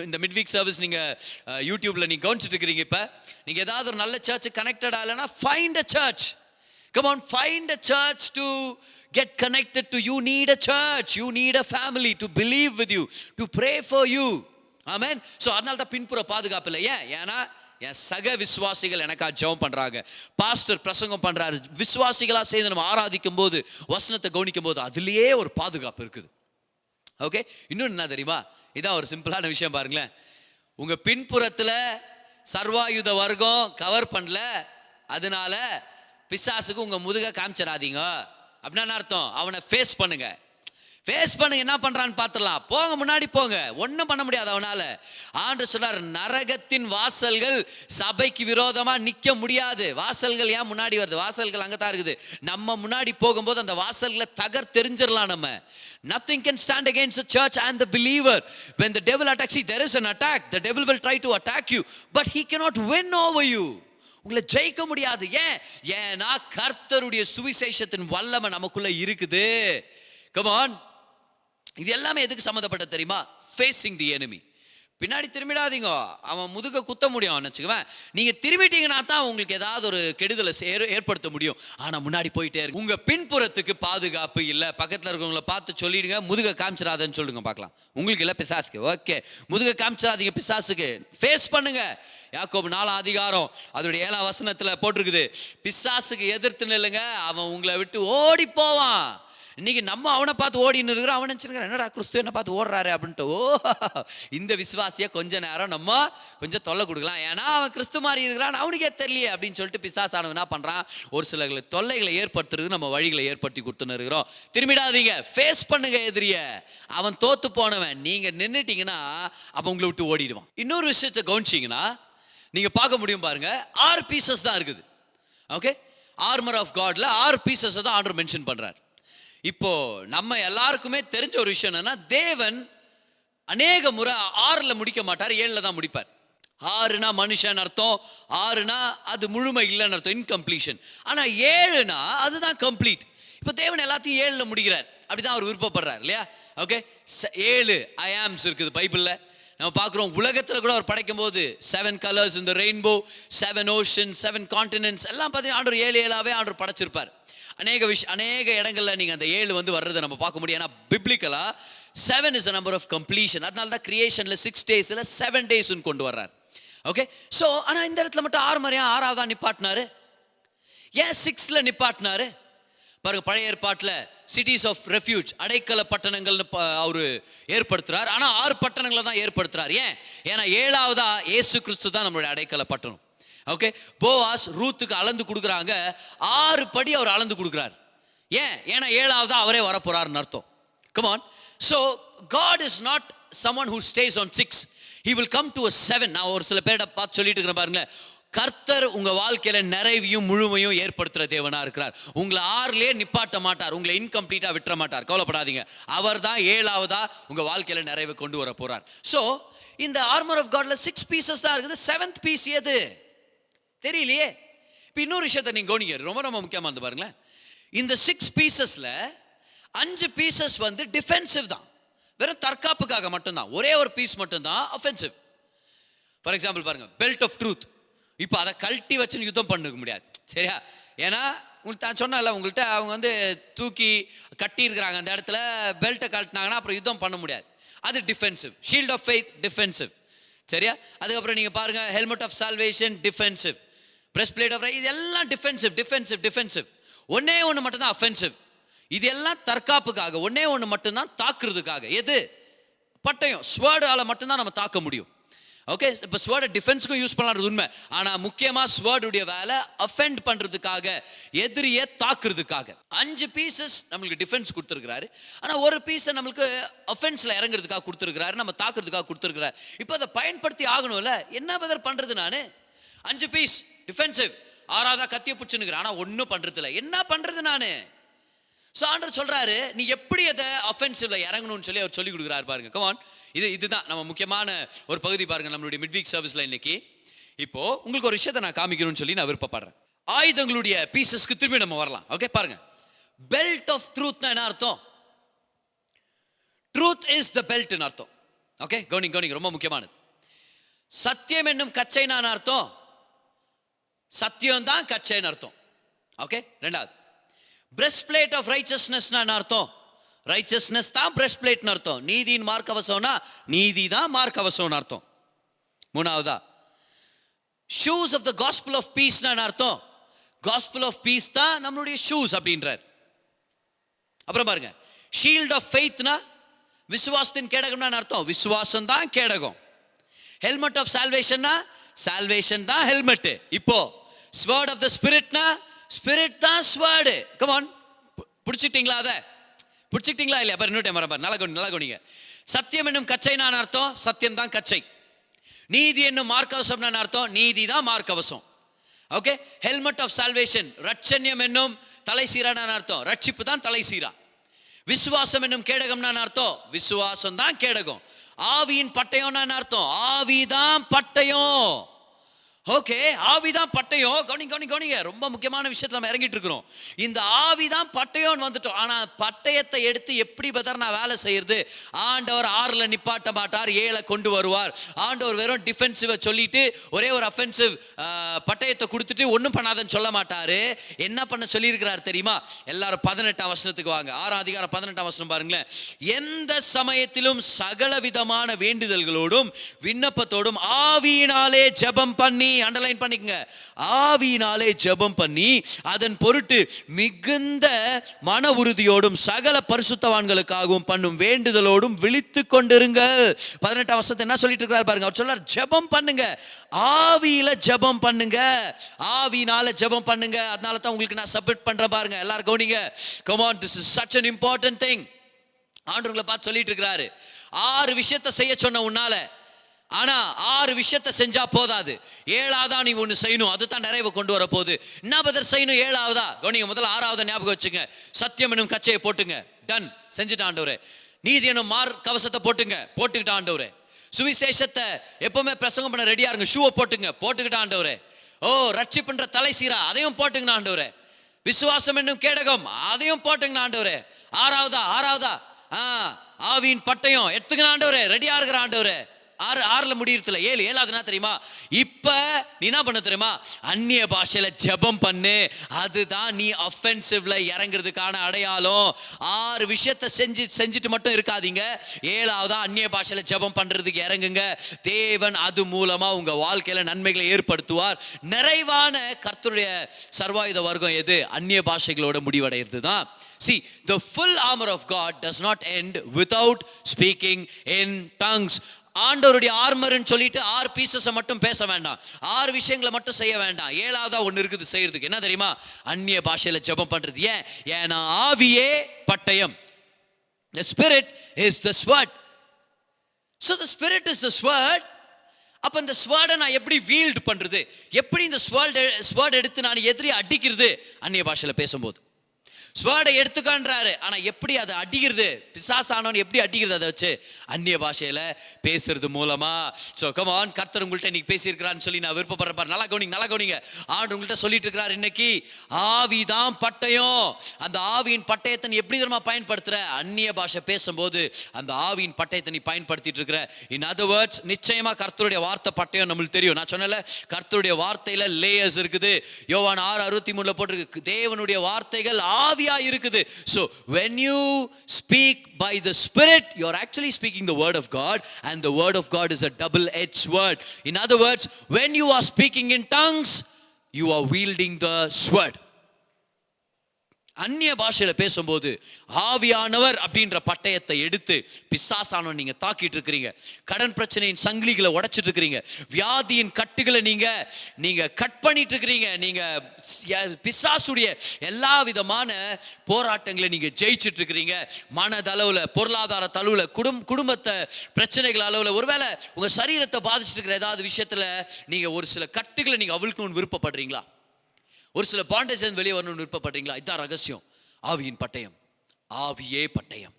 இந்த மிட் வீக் சர்வீஸ் நீங்கள் யூடியூப்ல நீங்கள் கவனிச்சுட்டு இருக்கிறீங்க. இப்போ நீங்கள் ஏதாவது ஒரு நல்ல சர்ச்சு கனெக்டடாக இல்லைன்னா find a search. Come on, find a church to get connected to. You need a church. You need a family to believe with you, to pray for you. Amen. So அதனால தான் பின்புற பாதுகாப்பு இல்லை. ஏன்னா என் சக விசுவாசிகள் எனக்கா ஜெபம் பண்றாங்க, பாஸ்டர் பிரசங்கம் பண்றாரு, விசுவாசிகளா சேர்ந்து நம்ம ஆராதிக்கும் போது வசனத்தை கவனிக்கும் போது அதுலயே ஒரு பாதுகாப்பு இருக்குது. ஓகே, இன்னொன்று என்ன தெரியுமா? இதான் ஒரு சிம்பிளான விஷயம் பாருங்களேன். உங்க பின்புறத்துல சர்வாயுத வர்க்கம் கவர் பண்ணல, அதனால பிசாசுக்கு உங்க முதுக காமிச்சிடாதீங்க. அப்படின்னா அர்த்தம், அவனை ஃபேஸ் பண்ணுங்க. என்ன பண்றான்னு பார்த்துடலாம். போங்க, முன்னாடி போங்க, ஒன்றும் பண்ண முடியாது அவனால. ஆண்டு சொன்னார், நரகத்தின் வாசல்கள் சபைக்கு விரோதமா நிக்க முடியாது. வாசல்கள் ஏன் முன்னாடி வருது? வாசல்கள் அங்கதான் இருக்குது. நம்ம முன்னாடி போகும்போது அந்த வாசல்களை தெரிஞ்சிடலாம் நம்ம. Nothing can stand against the church and the believer. When the devil attacks, there is an attack. The devil will try to attack you, but he cannot win over you. உங்களை ஜெயிக்க முடியாது. ஏன்னா கர்த்தருடைய சுவிசேஷத்தின் வல்லமை நமக்குள்ள இருக்குது. Come on. இது எல்லாமே எதுக்கு சம்மந்தப்பட்ட தெரியுமா? ஃபேசிங் தி எனிமி. பின்னாடி திரும்பிடாதீங்க, அவன் முதுக குத்த முடியும் வச்சுக்குவேன். நீங்க திரும்பிட்டீங்கன்னா தான் உங்களுக்கு ஏதாவது ஒரு கெடுதலை ஏற்படுத்த முடியும். ஆனா முன்னாடி போயிட்டே இருக்கு. உங்க பின்புறத்துக்கு பாதுகாப்பு இல்லை. பக்கத்துல இருக்கவங்களை பார்த்து சொல்லிடுங்க, முதுக காமிச்சிடாதன்னு சொல்லுங்க பார்க்கலாம். உங்களுக்கு இல்லை, பிசாசுக்கு. ஓகே, முதுக காமிச்சிடாதீங்க பிசாசுக்கு. ஃபேஸ் பண்ணுங்க. யாக்கோபு 4 அதிகாரம் அதோடைய 7 வசனத்துல போட்டிருக்குது, பிசாசுக்கு எதிர்த்து நில்லுங்க, அவன் உங்களை விட்டு ஓடி போவான். இன்னைக்கு நம்ம அவனை பார்த்து ஓடின்னு இருக்கிறோம். அவன் நினைச்சிருக்கான், என்னடா கிறிஸ்து என்ன பார்த்து ஓடுறாரு அப்படின்ட்டு. இந்த விசுவாசியை கொஞ்ச நேரம் நம்ம கொஞ்சம் தொல்லை கொடுக்கலாம், ஏன்னா அவன் கிறிஸ்து மாதிரி இருக்கிறான், அவனுக்கே தெரியலையே அப்படின்னு சொல்லிட்டு பிசாசானவன் என்ன பண்றான், ஒரு சில தொல்லைகளை ஏற்படுத்துறது நம்ம வழிகளை ஏற்படுத்தி கொடுத்துன்னு இருக்கிறோம். திரும்பிடாதீங்க, ஃபேஸ் பண்ணுங்க எதிரிய. அவன் தோத்து போனவன். நீங்க நின்னுட்டீங்கன்னா அவன் உங்களை விட்டு ஓடிடுவான். இன்னொரு விஷயத்தை கவனிச்சிங்கன்னா நீங்க பார்க்க முடியும் பாருங்க, 6 பீசஸ் தான் இருக்குது. ஓகே, ஆர்மர் ஆஃப் காட்ல 6 பீசஸ் தான் ஆண்டவர் மென்ஷன் பண்றார். இப்போ நம்ம எல்லாருக்குமே தெரிஞ்ச ஒரு விஷயம் என்னன்னா, தேவன் அநேக முறை 6ல் முடிக்க மாட்டார், 7ல் தான் முடிப்பார். 6னா மனுஷன் அர்த்தம், 6னா அது முழுமை இல்லைன்னு அர்த்தம், இன்கம்ப்ளீஷன். ஆனா 7னா அதுதான் கம்ப்ளீட். இப்போ தேவன் எல்லாத்தையும் 7ல முடிக்கிறார், அப்படிதான் அவர் விருப்பப்படுறார் இல்லையா? ஓகே, 7 ஐ ஆம்ஸ் இருக்குது பைபிள்ல. நம்ம பார்க்குறோம் உலகத்தில் கூட அவர் படைக்கும் போது 7 கலர்ஸ் இந்த ரெயின்போ, 7 ஓஷன், 7 கான்டினென்ட்ஸ் எல்லாம் பார்த்தீங்கன்னா ஆண்டவர் 7 ஆண்டவர் படைச்சிருப்பார். அநேக இடங்கள்ல நீங்க அந்த 7 வந்து வர்றதை நம்ம பார்க்க முடியும். ஏன்னா பிப்ளிக்கலா 7 is a number of completion. அதனால தான் கிரியேஷன்ல 6 டேஸ்ல 7 டேஸ்னு கொண்டு வர்றார். ஓகே, சோ ஆனா இந்த இடத்துல மட்டும் 6 மறையா 6ஆவதா நிப்பாட்டினாரு. ஏன் 6ல நிப்பாட்டினாரு? பாருங்க, பழைய ஏற்பாட்டில் சிட்டிஸ் ஆஃப் ரெஃப்யூஜ், அடைக்கல பட்டணங்கள்னு அவரு ஏற்படுத்துறார். ஆனா 6 பட்டணங்களை தான் ஏற்படுத்துறார். ஏன்னா 7ஆவதா இயேசு கிறிஸ்து தான் நம்மளுடைய அடைக்கல பட்டணம். ஓகே, போவாஸ் ரூத்துக்கு அளந்து கொடுக்குறாங்க, 6 படி அவர் அளந்து கொடுக்குறார். ஏன்னா 7ஆவதா அவரே வரப்போறாருன்னு அர்த்தம். Come on. So God is not someone who stays on 6. He will come to a 7. நான் ஒரு சில பேரை பார்த்து சொல்லிட்டு இருக்கிறேன் பாருங்க, கர்த்தர் உங்க வாழ்க்கையில நிறைவையும் முழுமையும் ஏற்படுத்துற தேவனா இருக்கிறார். உங்களை 6லயே நிப்பாட்ட மாட்டார், உங்களை இன்கம்ப்ளீட்டா விட்டுற மாட்டார். கவலைப்படாதீங்க, அவர் தான் 7ஆவதா உங்க வாழ்க்கையில நிறைவை கொண்டு வர போறார். சோ இந்த ஆர்மர் ஆஃப் காட்ல 6 பீசஸ் தான் இருக்குது. 7th பீஸ் எது தெரியலையே. இப்போ இன்னொரு விஷயத்தை நீங்க கவனிங்க, ரொம்ப ரொம்ப முக்கியமா இருந்து பாருங்களேன். இந்த 6 பீசஸ்ல 5 பீசஸ் வந்து டிஃபென்சிவ் தான், வெறும் தற்காப்புக்காக மட்டும்தான். ஒரே ஒரு பீஸ் மட்டும்தான் அஃபென்சிவ். ஃபார் எக்ஸாம்பிள் பாருங்க, பெல்ட் ஆஃப் ட்ரூத். இப்போ அதை கழட்டி வச்சுன்னு யுத்தம் பண்ண முடியாது, சரியா? ஏன்னா உங்களுக்கு நான் சொன்னல, உங்கள்கிட்ட அவங்க வந்து தூக்கி கட்டி இருக்கிறாங்க, அந்த இடத்துல பெல்ட்டை கழட்டினாங்கன்னா அப்புறம் யுத்தம் பண்ண முடியாது. அது defensive. Shield of faith defensive, சரியா? அதுக்கப்புறம் நீங்க பாருங்க, helmet of salvation defensive, breastplate of right, இதெல்லாம் டிஃபென்சிவ் டிஃபென்சிவ் டிஃபென்சிவ். ஒன்னே ஒன்று மட்டும்தான் அஃபென்சிவ். இது எல்லாம் தற்காப்புக்காக. ஒன்னே ஒன்று மட்டும்தான் தாக்குறதுக்காக. எது? பட்டயம், ஸ்வர்டால மட்டும்தான் நம்ம தாக்க முடியும். ஓகே, இப்போ ஸ்வர்டை டிஃபென்ஸுக்கும் யூஸ் பண்ணலாம்ன்றது உண்மை. ஆனால் முக்கியமாக ஸ்வர்டுடைய வேலை அஃபெண்ட் பண்ணுறதுக்காக, எதிரியை தாக்குறதுக்காக. 5 பீசஸ் நம்மளுக்கு டிஃபென்ஸ் கொடுத்துருக்கிறாரு, ஆனால் ஒரு பீஸை நம்மளுக்கு அஃபென்ஸில் இறங்குறதுக்காக கொடுத்துருக்கிறாரு, நம்ம தாக்குறதுக்காக கொடுத்துருக்கிறாரு. இப்போ அதை பயன்படுத்தி ஆகணும்ல. என்ன பதர் பண்ணுறது? நான் 5 பீஸ் டிஃபென்சிவ், 6ஆவதா கத்தியை பிடிச்சுன்னுக்கிறேன், ஆனால் ஒன்றும் பண்ணுறது இல்லை. என்ன பண்ணுறது நான்? ஸோ ஆண்டவர் சொல்றாரு, நீ எப்படி அதை அஃபென்சிவ்ல இறங்கணும்னு சொல்லி அவர் சொல்லி கொடுக்குறாரு பாருங்க. கமான், இதுதான் நம்ம முக்கியமான ஒரு பகுதி பாருங்க நம்மளுடைய மிட்வீக் சர்வீஸ்ல இன்னைக்கு. இப்போ உங்களுக்கு ஒரு விஷயத்தை நான் காமிக்கணும்னு சொல்லி நான் விருப்பப்படுறேன். ஆயுதங்களுடைய பீசஸ்க்கு திரும்பி நம்ம வரலாம். ஓகே, பாருங்க, பெல்ட் ஆஃப் ட்ரூத்னா என்ன அர்த்தம்? ட்ரூத் இஸ் த பெல்ட்னு அர்த்தம். ஓகே, கவனிங்க, ரொம்ப முக்கியமானது. சத்தியம் என்னும் கச்சைனா அர்த்தம், சத்தியம் தான் கச்சைன்னு அர்த்தம். ஓகே, ரெண்டாவது, பிரஸ்ட் பிளேட் ஆஃப் ரைச்சஸ்னஸ்னா என்ன அர்த்தம்? ரைச்சஸ்னஸ் தான் பிரஸ்ட் பிளேட்னு அர்த்தம். நீதியின் மார்க்கவசம்னா நீதி தான் மார்க்கவசம்னு அர்த்தம். மூணாவதா, shoes of the gospel of பீஸ்னா என்ன அர்த்தம்? காஸ்பல் ஆஃப் பீஸ் தான் நம்மளுடைய ஷூஸ் அப்படின்றார். அப்புறம் பாருங்க, ஷீல்ட் ஆஃப் ஃபெய்த்னா விசுவாசத்தின் கேடகம்னா என்ன அர்த்தம்? விசுவாசம் தான் கேடகம். ஹெல்மெட் ஆஃப் சால்வேஷன்னா சால்வேஷன் தான் ஹெல்மெட். இப்போ ஸ்வர்ட் ஆஃப் த ஸ்பிரிட்னா ஸ்பிரிட் தான் ஸ்வர்டு. Come on, பிடிச்சிட்டீங்களா? அதை பிடிச்சிட்டீங்களா இல்லையா? பாரு, இன்னொரு டைம் வர பாரு, நல்லா கவனிங்க. சத்தியம் என்னும் கச்சைனா அர்த்தம், சத்தியம் தான் கச்சை. நீதி என்னும் மார்க்கவசம் அர்த்தம், நீதி தான் மார்க்கவசம். ஓகே, ஹெல்மெட் ஆஃப் சால்வேஷன், ரட்சண்யம் என்னும் தலை சீரான அர்த்தம், ரட்சிப்பு தான் தலை சீரா. விசுவாசம் என்னும் கேடகம்னா அர்த்தம், விசுவாசம் தான் கேடகம். ஆவியின் பட்டயம்னா அர்த்தம், ஆவிதான் பட்டயம். ஓகே, ஆவிதான் பட்டயம். கவனிங்க, ரொம்ப முக்கியமான விஷயத்துல நம்ம இறங்கிட்டு இருக்கிறோம். இந்த ஆவிதான் பட்டயம் வந்துட்டோம். ஆனா பட்டயத்தை எடுத்து எப்படி பதர் நான் வேலை செய்யறது? ஆண்டவர் 6ல நிப்பாட்ட மாட்டார், 7 கொண்டு வருவார். ஆண்டவர் வெறும் டிஃபென்சிவ் சொல்லிட்டு ஒரே ஒரு அஃபென்சிவ் பட்டயத்தை கொடுத்துட்டு ஒன்றும் பண்ணாதன்னு சொல்ல மாட்டாரு. என்ன பண்ண சொல்லி இருக்கிறார் தெரியுமா? எல்லாரும் 18ஆம் வசனத்துக்கு வாங்க. 6ஆம் அதிகாரம் 18ஆம் வசனம் பாருங்களேன். எந்த சமயத்திலும் சகல விதமான வேண்டுதல்களோடும் விண்ணப்பத்தோடும் ஆவியினாலே ஜெபம் பண்ணி, அண்டர்லைன் பண்ணிக்கங்க, ஆவியினாலே ஜெபம் பண்ணி அதன் பொருட்டு மிகுந்த மன உறுதியோடும் சகல பரிசுத்தவான்களுக்காகவும் பண்ணும் வேண்டுதலோடும் விழித்துக் கொண்டிருங்கள். 18ஆம் வசனத்தை என்ன சொல்லிட்டு இருக்காரு பாருங்க. அவர் சொல்றார், ஜெபம் பண்ணுங்க, ஆவியில ஜெபம் பண்ணுங்க, ஆவியினால ஜெபம் பண்ணுங்க. அதனால தான் உங்களுக்கு நான் சப்மிட் பண்றேன் பாருங்க. எல்லாரும் கவனிங்க. Come on, this is such an important thing. ஆண்டவர்களை பார்த்து சொல்லிட்டு இருக்கிறாரு, 6 விஷயத்தை செய்ய சொன்ன உன்னால, ஆனா 6 விஷயத்தை செஞ்சா போதாது, 7ஆவதா நீ ஒன்று செய்யணும். அதுதான் நிறைவு கொண்டு வர போகுது. என்ன பதர் செய்யணும்? 7ஆவதா கவனிங்க. முதல்ல 6ஆவதை ஞாபகம் வச்சுங்க. சத்தியம் என்னும் கச்சையை போட்டுங்க, டன், செஞ்சுட்டு ஆண்டவரே. நீதி என்னும் கவசத்தை போட்டுக்கிட்ட ஆண்டவரே. சுவிசேஷத்தை எப்பவுமே பிரசங்கம் பண்ண ரெடியா இருங்க. ஷூவை போட்டுக்கிட்ட ஆண்டவரே. ஓ, ரட்சிப்புன்ற தலை சீரா அதையும் போட்டுங்க ஆண்டவரே. விசுவாசம் என்னும் கேடகம் அதையும் போட்டுங்க ஆண்டவரே. ஆறாவதா ஆவியின் பட்டயம் எடுத்துங்க ஆண்டவரே. ரெடியா இருக்கிற ஆண்டவரே. 6 முடியறதுல 7 என்ன தெரியுமா? இப்ப நீ என்ன பண்ண தெரியுமா? அந்நிய பாஷையில ஜெபம் பண்ணு. அதுதான் நீ அஃபென்சிவ்ல இறங்குறதுக்கான அடையாளம். 6 விஷயத்தை செஞ்சுட்டு மட்டும் இருக்காதீங்க. 7ஆவதா அந்நிய பாஷையில ஜெபம் பண்றதுக்கு இறங்குங்க. தேவன் அது மூலமா உங்க வாழ்க்கையில நன்மைகளை ஏற்படுத்துவார். நிறைவான கர்த்தருடைய சர்வாயுத வர்க்கம் எது? அந்நிய பாஷைகளோட முடிவடைகிறது தான். See, the full armor of God does not end without speaking in tongues. ஆண்டவருடைய ஆர்மர்னு சொல்லிட்டு 6 பீசஸை மட்டும் பேச வேண்டாம், 6 விஷயங்களை மட்டும் செய்ய வேண்டாம். 7ஆவதா ஒன்று இருக்குது செய்யறதுக்கு. என்ன தெரியுமா? அந்நிய பாஷையில ஜெபம் பண்றது. ஏன்னா ஆவியே பட்டயம். The spirit is the sword. So the spirit is the sword. அப்ப இந்த ஸ்வார்டை நான் எப்படி வீல்ட் பண்றது? எப்படி இந்த ஸ்வார்ட் எடுத்து நான் எதிரி அடிக்கிறது? அந்நிய பாஷையில பேசும்போது ஸ்வார்டை எடுத்துக்கான்றாரு. ஆனா எப்படி அதை அடிக்கிறது? பிசாசானவன் எப்படி அடிக்கிறது? அதை வச்சு அந்நிய பாஷையில பேசுறது மூலமா. சோ கம் ஆன், கர்த்தர் உங்கள்கிட்ட இன்னைக்கு பேசியிருக்கிறான்னு சொல்லி நான் விருப்பப்படுறேன். நல்லா கவனிங்க. ஆண்டு உங்கள்கிட்ட சொல்லிட்டு இருக்கிறார் இன்னைக்கு. ஆவிதான் பட்டயம். அந்த ஆவியின் பட்டயத்தை நீ எப்படி தெரியுமா பயன்படுத்துற? அந்நிய பாஷை பேசும்போது அந்த ஆவியின் பட்டயத்தை நீ பயன்படுத்திட்டு இருக்கிற. இன் அதர் வேர்ட்ஸ், நிச்சயமா கர்த்தருடைய வார்த்தை பட்டயம் நம்மளுக்கு தெரியும். நான் சொன்னல, கர்த்தருடைய வார்த்தையில லேயர்ஸ் இருக்குது. யோவான் 6:63 போட்டிருக்கு, தேவனுடைய வார்த்தைகள் ஆவி இருக்குது. So when you speak by the Spirit, you are actually speaking the word of God, and the word of God is a double-edged sword. In other words, when you are speaking in tongues, you are wielding the sword. அந்நிய பாஷையில பேசும்போது ஆவியானவர் அப்படின்ற பட்டயத்தை எடுத்து பிசாசானவன் நீங்க தாக்கிட்டு இருக்கிறீங்க. கடன் பிரச்சனையின் சங்கிலிகளை உடைச்சிட்டு இருக்கிறீங்க. வியாதியின் கட்டுகளை நீங்க கட் பண்ணிட்டு இருக்கிறீங்க. நீங்க பிசாசுடைய எல்லா விதமான போராட்டங்களை நீங்க ஜெயிச்சிட்டு இருக்கிறீங்க. மனதளவுல, பொருளாதார தளவுல, குடும்பத்தை பிரச்சனைகள் அளவுல, ஒருவேளை உங்க சரீரத்தை பாதிச்சிட்டு இருக்கிற ஏதாவது விஷயத்துல நீங்க ஒரு சில கட்டுகளை நீங்க அவிழ்க்கணும்னு விருப்பப்படுறீங்களா? ஒரு சில பாண்டேஜ் வெளியே வரணும்னு விருப்பப்படுறீங்களா? இதுதான் ரகசியம். ஆவியின் பட்டயம். ஆவியே பட்டயம்.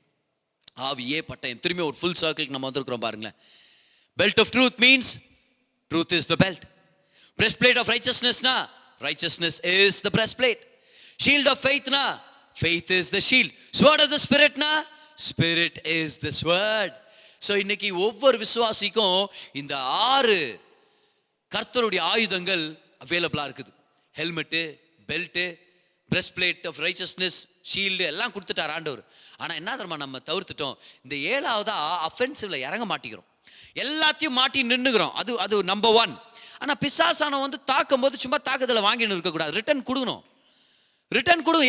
ஆவியே பட்டயம். திரும்பி ஒரு ஃபுல் சர்க்கிளுக்கு நம்ம வந்திருக்கிறோம் பாருங்களேன். Belt of truth means truth is the belt. Breastplate of ரைச்சஸ்னஸ்னா righteousness is the breastplate. Shield of ஃபெய்த்னா faith is the shield. Sword of the ஸ்பிரிட்னா spirit is the sword. So இன்னைக்கு ஒவ்வொரு விசுவாசிக்கும் இந்த 6 கர்த்தருடைய ஆயுதங்கள் அவைலபிளா இருக்குது. Helmet, belt, breastplate of righteousness, shield எல்லாம் கொடுத்துட்டார் ஆண்டவர். ஆனால் என்ன தெரியுமா நம்ம தவிர்த்துட்டோம்? இந்த 7ஆவதா அஃபென்சிவ்ல இறங்க மாட்டேங்கிறோம். எல்லாத்தையும் மாட்டி நின்றுக்கிறோம். அது நம்பர் 1. ஆனால் பிசாசானவன் வந்து தாக்கும் போது சும்மா தாக்குதலை வாங்கின்னு இருக்கக்கூடாது, ரிட்டர்ன் கொடுக்கணும்.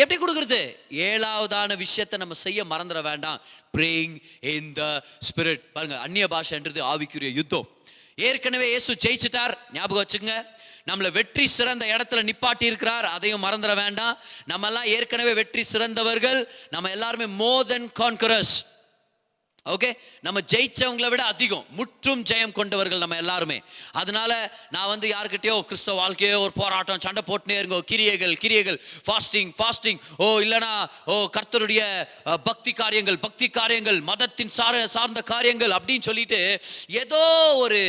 எப்படி கொடுக்குறது? 7ஆவதான விஷயத்தை நம்ம செய்ய மறந்துட வேண்டாம். Praying in the spirit. பாருங்க, அந்நிய பாஷைன்றது ஆவிக்குரிய யுத்தம். ஏற்கனவே இயேசு ஜெயிச்சிட்டார், ஞாபகம் வச்சுங்க. நம்மளை வெற்றி சிறந்த இடத்துல நிப்பாட்டி இருக்கிறார், அதையும் மறந்துட வேண்டாம். நம்ம எல்லாம் ஏற்கனவே வெற்றி சிறந்தவர்கள். நம்ம எல்லாருமே மோர் தென் கான்கரர்ஸ். ஓகே, நம்ம ஜெயிச்சவங்களை விட அதிகம் முற்றும் ஜெயம் கொண்டவர்கள் நம்ம எல்லாருமே. அதனால நான் வந்து யாருக்கிட்டயோ கிறிஸ்தவ வாழ்க்கையோ ஒரு போராட்டம் சண்டை போட்டுனே இருங்கோ, கிரியைகள் ஃபாஸ்டிங் இல்லைனா கர்த்தருடைய பக்தி காரியங்கள் மதத்தின் சார்ந்த காரியங்கள் அப்படின்னு சொல்லிட்டு ஏதோ ஒரு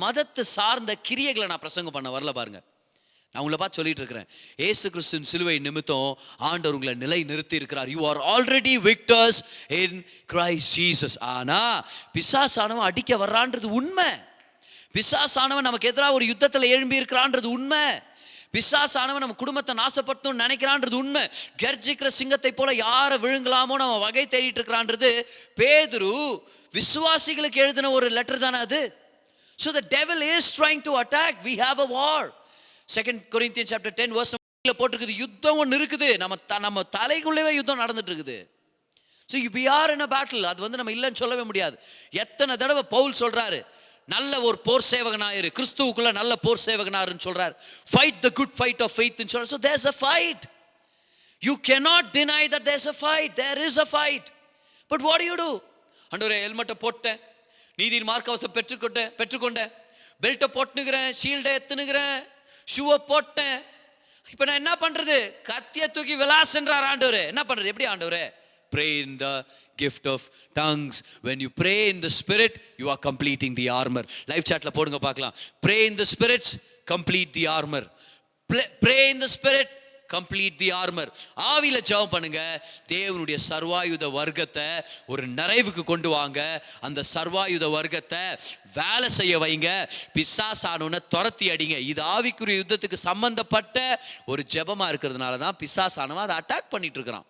மதத்தை சார்ந்த கிரியைகளை நான் பிரசங்கம் பண்ண வரல பாருங்க. நான் உங்களை பார்த்து சொல்லிட்டு இருக்கிறேன், ஏசு கிறிஸ்துவின் சிலுவை நிமித்தம் ஆண்டவர் உங்களை நிலை நிறுத்தி இருக்கிறார். You are already victors in Christ Jesus. ஆனா பிசாசானவன் அடிக்க வர்றான்றது உண்மை. பிசாசானவன் நமக்கு எதிராக ஒரு யுத்தத்தில் எழும்பி இருக்கிறான்றது உண்மை. பிசாசானவன் நம்ம குடும்பத்தை நாசப்படுத்தணும்னு நினைக்கிறான்றது உண்மை. கர்ஜிக்கிற சிங்கத்தை போல யாரை விழுங்கலாமோ நம்ம வகை தேடிட்டு இருக்கிறான்றது பேதுரு விசுவாசிகளுக்கு எழுதின ஒரு லெட்டர் தானே அது. So the devil is trying to attack. We have a war. 2 Corinthians chapter 10 verse போட்டிருக்குது, யுத்தம் ஒன்று இருக்குது. நம்ம தலைக்குள்ளவே யுத்தம் நடந்துட்டு இருக்குது. So we are in a battle. அது வந்து நம்ம இல்லைன்னு சொல்லவே முடியாது. எத்தனை தடவை பவுல் சொல்றாரு, நல்ல ஒரு போர் சேவகனாயிரு, கிறிஸ்துவுக்குள்ள நல்ல போர் சேவகனாருன்னு சொல்றாரு. Fight the good fight of faith ன்னு சொல்றாரு. So there's a fight. You cannot deny that there's a fight. There is a fight. But what do? ஆண்டவரே, ஹெல்மெட்டை போட்டேன், நீதியின் மார்க்கவசம் பெற்றுக்கொண்டேன், பெல்ட்டை போட்டுனுக்கிறேன், ஷீல்டை எத்துனுக்கிறேன், ஷூவை போட்டேன். இப்போ நான் என்ன பண்றது? கத்தியை தூக்கி விலாசன்றார் ஆண்டவரே. என்ன பண்றது? எப்படி ஆண்டவரே? Pray in the gift of tongues. When you pray in the spirit, you are completing the armor. Live chatல போடுங்க பார்க்கலாம். Pray in the spirits, complete the armor. Pray in the spirit, complete the armor. ஆவியில ஜெபம் பண்ணுங்க. தேவனுடைய சர்வாயுத வர்க்கத்தை ஒரு நிறைவுக்கு கொண்டு வாங்க. அந்த சர்வாயுத வர்க்கத்தை வேலை செய்ய வைங்க. பிசாசானவனை துரத்தி அடிங்க. இது ஆவிக்குரிய யுத்தத்துக்கு சம்பந்தப்பட்ட ஒரு ஜெபமா இருக்கிறதுனால தான் பிசாசானவன் அதை அட்டாக் பண்ணிட்டு இருக்கிறான்.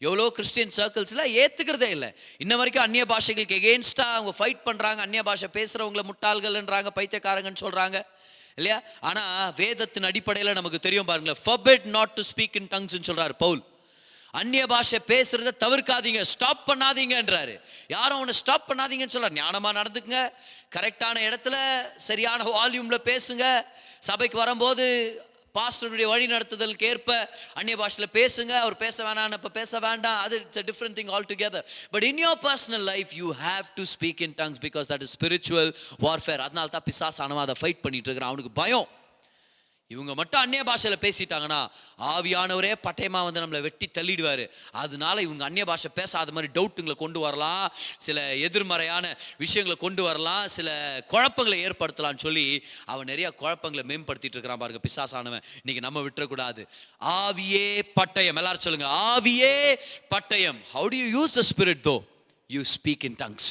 எவ்வளோ கிறிஸ்டியன் சர்க்கிள்ஸில் ஏற்றுக்கிறதே இல்லை. இன்ன வரைக்கும் அந்நிய பாஷைகளுக்கு எகெயின்ஸ்டாக அவங்க ஃபைட் பண்ணுறாங்க. அந்நிய பாஷை பேசுகிறவங்கள முட்டாள்கள்ன்றாங்க, பைத்தியக்காரங்கன்னு சொல்கிறாங்க இல்லையா? ஆனால் வேதத்தின் அடிப்படையில் நமக்கு தெரியும் பாருங்களேன். forbid not to speak in tongues சொல்கிறார் பவுல். அந்நிய பாஷை பேசுறத தவிர்க்காதீங்க, ஸ்டாப் பண்ணாதீங்கன்றாரு. யாரும் அவனை ஸ்டாப் பண்ணாதீங்கன்னு சொல்றாரு. ஞானமாக நடந்துக்குங்க, கரெக்டான இடத்துல சரியான வால்யூம்ல பேசுங்க. சபைக்கு வரும்போது பாஸ்டருடைய வழி நடத்துதலுக்கு ஏற்ப அந்நிய பாஷையில் பேசுங்க. அவர் பேச வேணாம், இப்போ பேச வேண்டாம், அது it's a different thing altogether. But in your personal life you have to speak in tongues because that is spiritual warfare. அதனால தான் பிசாசானவன் அதை ஃபைட் பண்ணிட்டு இருக்கிறான். அவனுக்கு பயம். இவங்க மட்டும் அந்நிய பாஷையில் பேசிட்டாங்கன்னா ஆவியானவரே பட்டயமா வந்து நம்மளை வெட்டி தள்ளிடுவார். அதனால இவங்க அந்நிய பாஷை பேசாத மாதிரி டவுட்டுங்களை கொண்டு வரலாம், சில எதிர்மறையான விஷயங்களை கொண்டு வரலாம், சில குழப்பங்களை ஏற்படுத்தலாம்னு சொல்லி அவன் நிறைய குழப்பங்களை மேம்படுத்திட்டு இருக்கிறான் பாருங்க பிசாசானவன். இன்னைக்கு நம்ம விட்டுறக்கூடாது. ஆவியே பட்டயம். எல்லாரும் சொல்லுங்க, ஆவியே பட்டயம். How do you use the spirit though? You speak in tongues.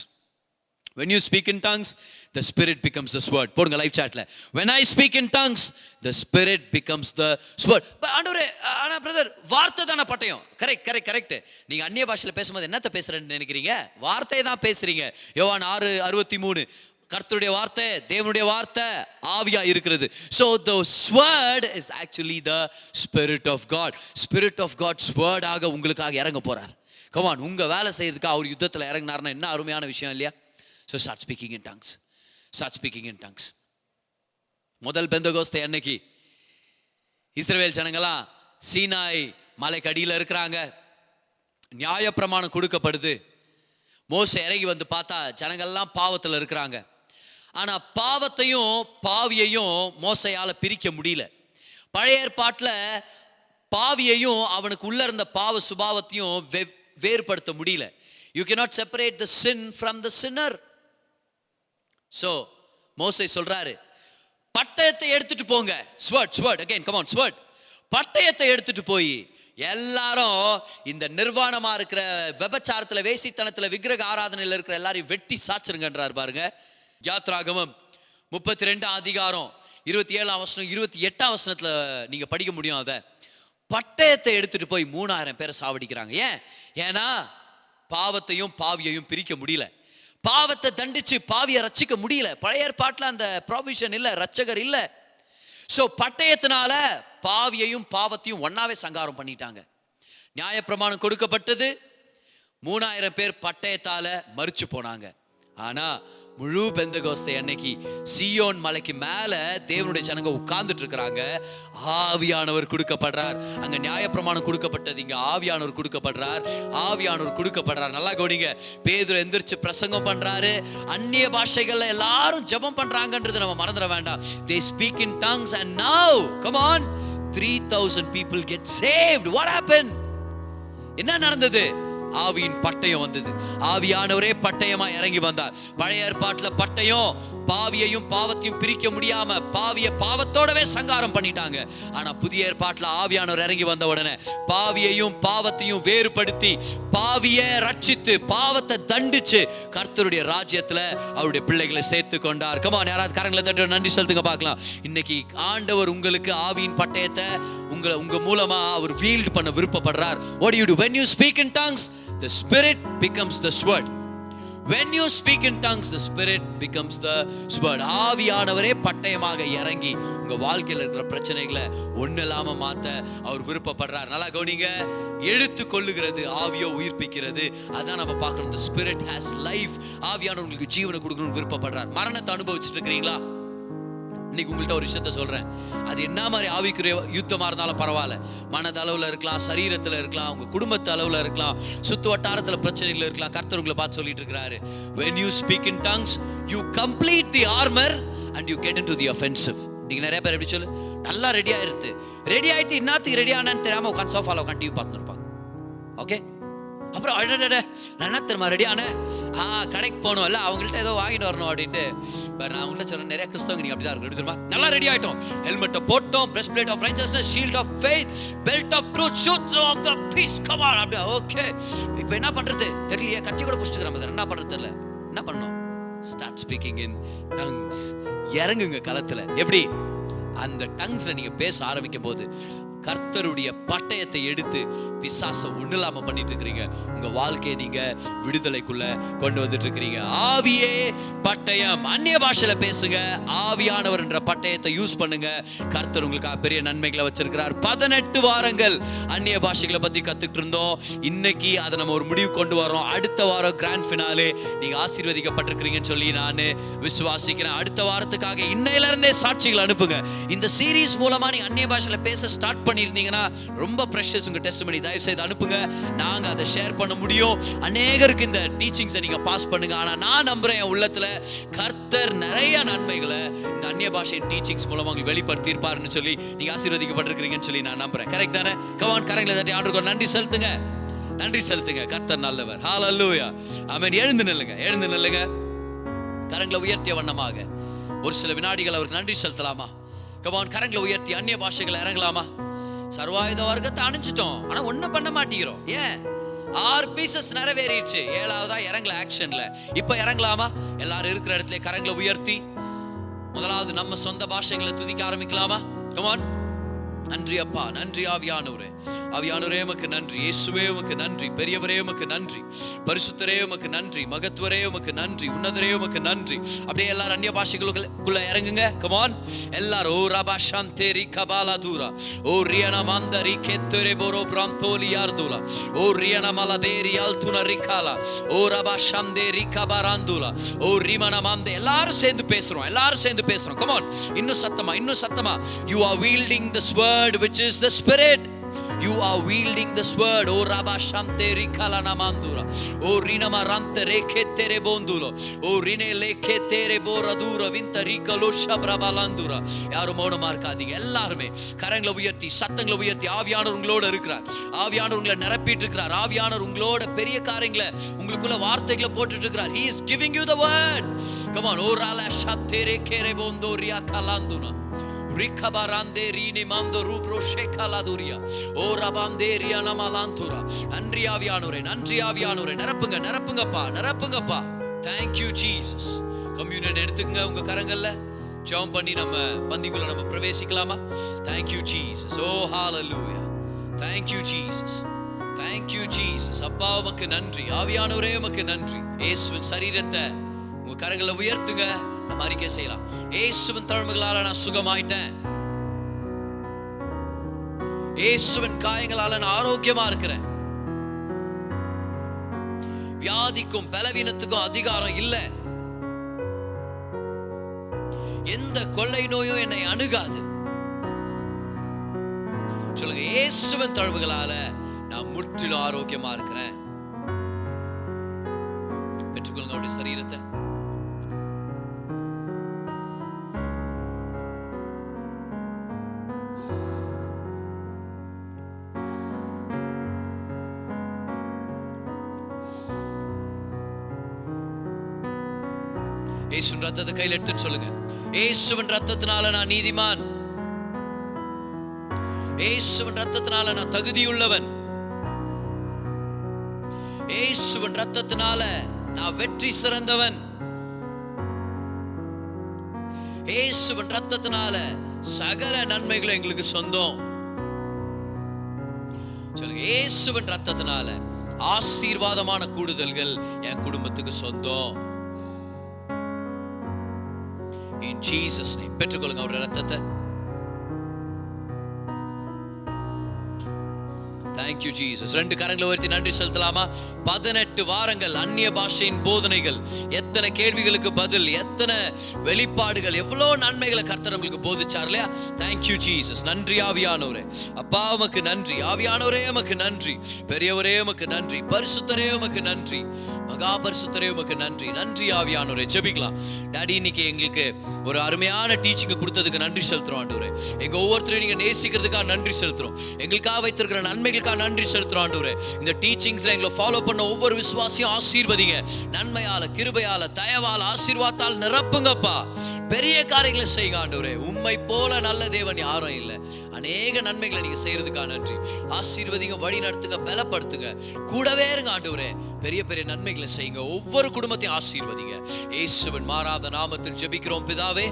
When you speak in tongues, the spirit becomes the sword. போடுங்க live சாட்ல. When I speak in tongues, the spirit becomes the sword. ஆண்டவரே, ஆனா brother வார்த்தை தான பட்டயம். Correct. நீங்க அந்நிய பாஷையில பேசும்போது என்னத்த பேசுறேன்னு நினைக்கிறீங்க? வார்த்தையை தான் பேசுறீங்க. யோவான் 6:63 கர்த்தருடைய வார்த்தை, தேவனுடைய வார்த்தை ஆவியா இருக்கிறது. So the word is actually the spirit of God. Spirit of God's word ஆக உங்களுக்காக இறங்க போறார். Come on, உங்க வேலை செய்யறதுக்கு அவர் யுத்தத்துல இறங்கினார்னா என்ன அருமையான விஷயம் இல்லையா? So start speaking in tongues. Start speaking in tongues. முதல் பெந்தகோஸ்தே அன்னைக்கு இஸ்ரவேல் ஜனங்களாம் சீனாய் மலைக்கு அடியில் இருக்கிறாங்க. நியாயப்பிரமாணம் கொடுக்கப்படுது. மோசே இறங்கி வந்து பார்த்தா ஜனங்கள்லாம் பாவத்தில் இருக்கிறாங்க. ஆனா பாவத்தையும் பாவியையும் மோசையால பிரிக்க முடியல. பழைய ஏற்பாட்டில் பாவியையும் அவனுக்கு உள்ள இருந்த பாவ சுபாவத்தையும் வேறுபடுத்த முடியல. You cannot separate the sin from the sinner. So மோசே சொல்றாரு, பட்டயத்தை எடுத்துட்டு போங்க. sword again, come on, sword. பட்டயத்தை எடுத்துட்டு போய் எல்லாரும் இந்த நிர்வாணமா இருக்கிற விபச்சாரத்துல, வேசித்தனத்துல, விக்கிரக ஆராதனையில இருக்கிற எல்லாரையும் வெட்டி சாச்சிருங்கன்றார் பாருங்க. யாத்ராகமம் 32 27 28 நீங்க படிக்க முடியும். அத பட்டயத்தை எடுத்துட்டு போய் 3000 பேரை சாவடிக்கிறாங்க. ஏன்னா பாவத்தையும் பாவியையும் பிரிக்க முடியல. பாவத்தை தண்டிச்சு பாவியை ரட்சிக்க முடியல. பழைய ஏற்பாட்டில் அந்த ப்ரொவிஷன் இல்ல, ரட்சகர் இல்ல. சோ பட்டயத்தினால பாவியையும் பாவத்தையும் ஒன்னாவே சங்காரம் பண்ணிட்டாங்க. நியாயப்பிரமாணம் கொடுக்கப்பட்டது. 3000 பேர் பட்டயத்தால மரிச்சு போனாங்க. ஆனா முழு பெந்தகோஸ்தே அன்னைக்கு சீயோன் மலைக்கு மேல தேவனுடைய ஜனங்க உட்கார்ந்துட்டு இருக்கிறாங்க. ஆவியானவர் கொடுக்கப்படுறார். அங்க நியாயப்பிரமாணம் கொடுக்கப்பட்டது, இங்க ஆவியானவர் கொடுக்கப்படுறார். நல்லா கவனிங்க. பேதுரு எந்திரிச்சு பிரசங்கம் பண்றாரு. அந்நிய பாஷைகள்ல எல்லாரும் ஜெபம் பண்றாங்கன்றது நம்ம மறந்துட வேண்டாம். They speak in tongues and now come on 3000 people get saved. What happened? என்ன நடந்தது? ஆவியின் பட்டயம் வந்தது. ஆவியானவரே பட்டயமா இறங்கி வந்தார். பழைய ஏற்பாட்டில் பட்டயம் பாவியையும் பாவத்தையும் பிரிக்க முடியாம பாவிய பாவத்தோடவே சங்காரம் பண்ணிட்டாங்க. ஆனா புதிய ஏற்பாட்டில் ஆவியானவர் இறங்கி வந்த உடனே பாவியையும் பாவத்தையும் வேறுபடுத்தி பாவியை ரட்சித்து பாவத்தை தண்டிச்சு கர்த்தருடைய ராஜ்யத்துல அவருடைய பிள்ளைகளை சேர்த்து கொண்டார். கமான், யாராவது கரங்களை தட்டி நன்றி செலுத்துங்க பார்க்கலாம். இன்னைக்கு ஆண்டவர் உங்களுக்கு ஆவியின் பட்டயத்தை உங்க மூலமா அவர் வீல்ட் பண்ண விருப்பப்படுறார். What do you do when you speak in tongues? The spirit becomes the sword. When you speak in tongues, the spirit becomes the sword. ஆவியானவரே பட்டயமாக இறங்கி உங்க வாழ்க்கையில இருக்கிற பிரச்சனைகளை ஒண்ணு இல்லாம மாத்த அவர் விருப்பப்படுறார். நல்லா கவனிங்க. எடுத்து கொள்ளுகிறது ஆவியோ உயிர்ப்பிக்கிறது. அதான் நம்ம பார்க்கணும். The spirit has life. ஆவியானவர் உங்களுக்கு ஜீவனை கொடுக்கணும்னு விருப்பப்படுறார். மரணத்தை அனுபவிச்சுட்டு இருக்கிறீங்களா? இன்னைக்கு உங்கள்கிட்ட ஒரு விஷயத்த சொல்றேன். அது என்ன மாதிரி ஆவிக்குரிய யுத்தமா இருந்தாலும் பரவாயில்ல. மனதளவுல இருக்கலாம், சரீரத்துல இருக்கலாம், உங்க குடும்பத்து அளவுல இருக்கலாம், சுத்து வட்டாரத்துல பிரச்சனைகள் இருக்கலாம். கர்த்தர் உங்களை பார்த்து சொல்லிட்டு இருக்கிறாரு, when you speak in tongues you complete the armor and you get into the offensive. நீங்க நிறைய பேர் எப்படி சொல்லு, நல்லா ரெடி ஆயிடுது, ரெடி ஆயிட்டு இன்னத்துக்கு ரெடி ஆனான்னு தெரியாம உட்காந்து சோஃபால உட்காந்து டிவி பார்த்துட்டு இருப்பாங்க. ஓகே, அப்புறம் அடடட நான் என்ன தெரியுமா ரெடியானே கடைக்கு போகணும் இல்லை அவங்கள்ட்ட ஏதோ வாங்கிட்டு வரணும் அப்படின்ட்டு நான் அவங்கள்ட்ட சொன்ன நிறைய கிறிஸ்தவங்க நீங்க அப்படிதான் இருக்கு தெரியுமா, நல்லா ரெடி ஆயிட்டோம், ஹெல்மெட்டை போட்டோம், breastplate of righteousness, shield of faith, belt of truth, shoes of the peace, come on அப்படியே. ஓகே இப்போ என்ன பண்றது தெரியலையே, கத்தி கூட புடிச்சிட்டு என்ன பண்றது தெரியல, என்ன பண்ணணும், ஸ்டார்ட் ஸ்பீக்கிங் இன் டங்ஸ். இறங்குங்க களத்துல. எப்படி அந்த டங்ஸ்ல நீங்க பேச ஆரம்பிக்கும் போது கர்த்தருடைய பட்டயத்தை எடுத்து பிசாச ஒண்ணுலாம பண்ணிட்டு இருக்கிறீங்க. உங்க வாழ்க்கையை நீங்க விடுதலைக்குள்ள கொண்டு வந்துட்டு இருக்கிறீங்க. ஆவியே பட்டயம். அந்நிய பாஷையில பேசுங்க, ஆவியானவர் என்ற பட்டயத்தை யூஸ் பண்ணுங்க. கர்த்தர் உங்களுக்கு பெரிய நன்மைகளை வச்சிருக்கிறார். 18 வாரங்கள் அந்நிய பாஷைகளை பத்தி கத்துக்கிட்டு இருந்தோம். இன்னைக்கு அதை நம்ம ஒரு முடிவு கொண்டு வரோம். அடுத்த வாரம் கிராண்ட் ஃபினாலே. நீங்க ஆசீர்வதிக்கப்பட்டிருக்கிறீங்கன்னு சொல்லி நான் விசுவாசிக்கிறேன். அடுத்த வாரத்துக்காக இன்னையில இருந்தே சாட்சிகள் அனுப்புங்க. இந்த சீரீஸ் மூலமா நீங்க அந்நிய பாஷையில பேச ஸ்டார்ட் பண்ணிருந்தீங்கன்னா ரொம்ப பிரஷஸ் உங்க டெஸ்டிமனி தயவு செய்து அனுப்புங்க. நாங்க அதை ஷேர் பண்ண முடியும். அநேகருக்கு இந்த டீச்சிங்ஸை நீங்க பாஸ் பண்ணுங்க. ஆனா நான் நம்புறேன் என் உள்ளத்துல கர்த்தர் நிறைய நன்மைகளை இந்த அந்நிய பாஷையின் டீச்சிங்ஸ் மூலமா உங்களுக்கு வெளிப்படுத்தி இருப்பாருன்னு சொல்லி நீங்க ஆசீர்வதிக்கப்பட்டிருக்கிறீங்கன்னு சொல்லி நான் நம்புறேன். கரெக்ட் தானே? கமான், கரங்களை தட்டி ஆண்டவருக்கு நன்றி செலுத்துங்க. நன்றி செலுத்துங்க. கர்த்தர் நல்லவர். ஹல்லேலூயா. ஆமென். எழுந்து நில்லுங்க, எழுந்து நில்லுங்க. கரங்களை உயர்த்திய வண்ணமாக ஒரு சில வினாடிகள் அவருக்கு நன்றி செலுத்தலாமா? கமான், கரங்களை உயர்த்தி அந்நிய பாஷைகளை இறங்கலாமா? சர்வாயுத வர்க்கத்தை அணிஞ்சிட்டோம், ஆனா ஒண்ணும் பண்ண மாட்டேங்கிறோம். ஏன்? 6 பீசஸ் நிறைவேறிடுச்சு, 7வதா இறங்கல ஆக்ஷன்ல. இப்ப இறங்கலாமா? எல்லாரும் இருக்கிற இடத்துல கரங்களை உயர்த்தி முதலாவது நம்ம சொந்த பாஷைகளை துதிக்க ஆரம்பிக்கலாமா? கமான். நன்றி அப்பா, நன்றி ஆவியானவரே. ஆவியானவரே உமக்கு நன்றி, இயேசுவே உமக்கு நன்றி, பெரியவரே உமக்கு நன்றி, பரிசுத்தரே உமக்கு நன்றி, மகத்துவரே உமக்கு நன்றி, உன்னதரே உமக்கு நன்றி. அப்படியே எல்லாரும் அந்நிய பாஷைகளுக்குள்ள இறங்குங்க. கம் ஆன் எல்லாரும். ஓ ரபா ஷாந்தேரி கபாலா தூரா, ஓ ரியனா மந்தரி கெத்தரே போரோ பிராந்தோலி யார்துலா, ஓ ரியனா மலதேரி அல்துனா ரிகாலா, ஓ ரபா ஷாந்தேரி கபாராந்துலா, ஓ ரிமனா மந்தே. எல்லாரும் சேர்ந்து பேசுறோம், எல்லாரும் சேர்ந்து பேசுறோம். கம் ஆன், இன்னும் சத்தமா, இன்னும் சத்தமா. You are wielding this word which is the spirit. You are wielding this word. O raba shante rikalana mandura, o rinama rante reketere bondulo, o rine leketere boradura vinta rikalo shabrabalandura. யாரும் மௌனமா இருக்காதீங்க. எல்லாருமே கரங்களை உயர்த்தி சத்தங்களை உயர்த்தி. ஆவியானவர் உங்களோட இருக்கிறார், ஆவியானவர் உங்களை நிரப்பிட்டு இருக்கிறார், ஆவியானவர் உங்களோட பெரிய காரியங்களை உங்களுக்குள்ள வார்த்தைகளை போட்டுட்டு இருக்கிறார். He is giving you the word. Come on. O rala shatere kere bondoria kalanduna, ரிகபராந்தே ரீனி மாந்தோ ரூப்ரோ ஷேகாலாதுரியா, ஓ ரபாந்தேரியா நமாலாந்துரா. நன்றி ஆவியானவரே, நன்றி ஆவியானவரே. நிரப்புங்க, நிரப்புங்கப்பா, நிரப்புங்கப்பா. Thank you Jesus. கம்யூனியன் எடுத்துக்கங்க உங்க கரங்கள்ல. ஜெபம் பண்ணி நம்ம பந்திக்குள்ள நம்ம பிரவேசிக்கலாமா? Thank you Jesus. Oh hallelujah. Thank you Jesus. Thank you Jesus. அப்பா உமக்கு நன்றி, ஆவியானவரே உமக்கு நன்றி. இயேசுவின் சரீரத்தை உங்க கரங்களை உயர்த்துங்க. நம்ம அறிக்கை செய்யலாம். இயேசுவின் தழும்புகளால நான் சுகமாயிட்டேன், இயேசுவின் காயங்களால நான் ஆரோக்கியமா இருக்கிறேன், வியாதிக்கும் பலவீனத்துக்கும் அதிகாரம் இல்ல, எந்த கொள்ளை நோயும் என்னை அணுகாது. சொல்லுங்க, இயேசுவின் தழும்புகளால நான் முற்றிலும் ஆரோக்கியமா இருக்கிறேன். பெற்றுக்கொள்ளுங்க அவருடைய சரீரத்தை. இயேசுவின் ரத்தத்தை கையில் எடுத்து சொல்லுங்க, இயேசுவின் ரத்தத்தினால நான் நீதிமான், இயேசுவின் ரத்தத்தினால நான் தகுதியுள்ளவன், இயேசுவின் ரத்தத்தினால நான் வெற்றி சிறந்தவன், இயேசுவின் ரத்தத்தினால சகல நன்மைகளும் எங்களுக்கு சொந்தம். சொல்லுங்க, இயேசுவின் ரத்தத்தினால ஆசீர்வாதமான கூடுதல்கள் என் குடும்பத்துக்கு சொந்தம். In Jesus name. பெற்றுக்கொள்ளுங்க அவருடைய ரத்தத்தை. Thank you Jesus. 2 கரங்களை உயர்த்தி நன்றி செலுத்தலாமா? 18 வாரங்கள் அந்நிய பாஷையின் போதனைகள். எத்தனை கேள்விகளுக்கு பதில், எத்தனை வெளிப்பாடுகள், எவ்வளோ நன்மைகளை கர்த்தர் நம்மளுக்கு போதிச்சார் இல்லையா? Thank you Jesus. நன்றி ஆவியானவரே. அப்பா உமக்கு நன்றி. ஆவியானவரே உமக்கு நன்றி. பெரியவரே உமக்கு நன்றி. பரிசுத்தரே உமக்கு நன்றி. மகா பரிசுத்தரே உமக்கு நன்றி. நன்றி ஆவியானவரே. ஜெபிக்கலாம். டாடி, இன்னைக்கு எங்களுக்கு ஒரு அருமையான டீச்சிங் கொடுத்ததுக்கு நன்றி செலுத்துறோம் ஆண்டவரே. எங்க ஒவ்வொருத்தரையும் நீங்க நேசிக்கிறதுக்காக நன்றி செலுத்துறோம். எங்களுக்காக வைத்திருக்கிற நன்மைகளுக்காக நன்றி செலுத்துறோம் ஆண்டவரே. இந்த டீச்சிங்ஸ்ல எங்களை ஃபாலோ பண்ண ஒவ்வொரு விசுவாசியும் ஆசீர்வதிங்க. நன்மையால, கிருபையால, தயவால, ஆசீர்வாதத்தால் நிரப்புங்கப்பா. பெரிய காரியங்களை செய்யுங்க ஆண்டவரே. உம்மை போல நல்ல தேவன் யாரும் இல்லை. அநேக நன்மைகளை நீங்க செய்யறதுக்காக நன்றி. ஆசீர்வதிங்க, வழி நடத்துங்க, பலப்படுத்துங்க, கூடவே இருங்க ஆண்டவரே. பெரிய பெரிய நன்மைகளை செய்யுங்க. ஒவ்வொரு குடும்பத்தையும் ஆசீர்வதிங்க. இயேசுவின் மாறாத நாமத்தில் ஜெபிக்கிறோம் பிதாவே,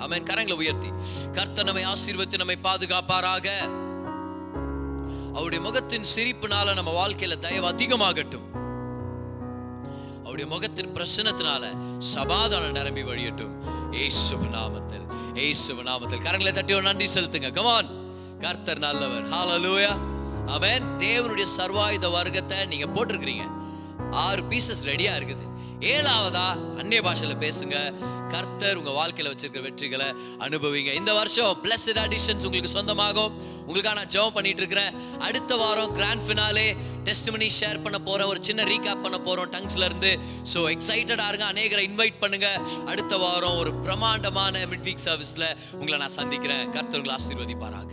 ஆமென். கரங்களை உயர்த்தி கர்த்தர் நம்மை ஆசீர்வதித்து நம்மை பாதுகாப்பாராக. அவருடைய முகத்தின் சிரிப்பினால நம்ம வாழ்க்கையில தயவு அதிகமாகட்டும். அவருடைய முகத்தின் பிரசன்னத்தினால சமாதானம் நிரம்பி வழியட்டும். இயேசுவின் நாமத்தில், இயேசுவின் நாமத்தில் கரங்களை தட்டி ஒரு நன்றி செலுத்துங்க. come on. கர்த்தர் நல்லவர். ஹalleluya. ஆமென். தேவனுடைய சர்வாயுத வர்க்கத்தை நீங்க போட்டிருக்கிறீங்க. 6 பீசஸ் ரெடியா இருக்குது. 7ஆவதா அந்நிய பாஷையில பேசுங்க. கர்த்தர் உங்க வாழ்க்கையில வச்சிருக்கிற வெற்றிகளை அனுபவிங்க. இந்த வருஷம் பிளஸ்ட் அடிஷன்ஸ் உங்களுக்கு சொந்தமாகும். உங்களுக்காக நான் ஜெபம் பண்ணிட்டு இருக்கிறேன். அடுத்த வாரம் கிராண்ட் ஃபினாலே டெஸ்டிமனி ஷேர் பண்ண போறோம். ஒரு சின்ன ரீகேப் பண்ண போறோம் டங்ஸ்ல இருந்து. ஸோ எக்ஸைட்டடா இருங்க. அநேகரை இன்வைட் பண்ணுங்க. அடுத்த வாரம் ஒரு பிரமாண்டமான மிட் வீக் சர்வீஸ்ல உங்களை நான் சந்திக்கிறேன். கர்த்தர் உங்களை ஆசீர்வதிப்பாராக.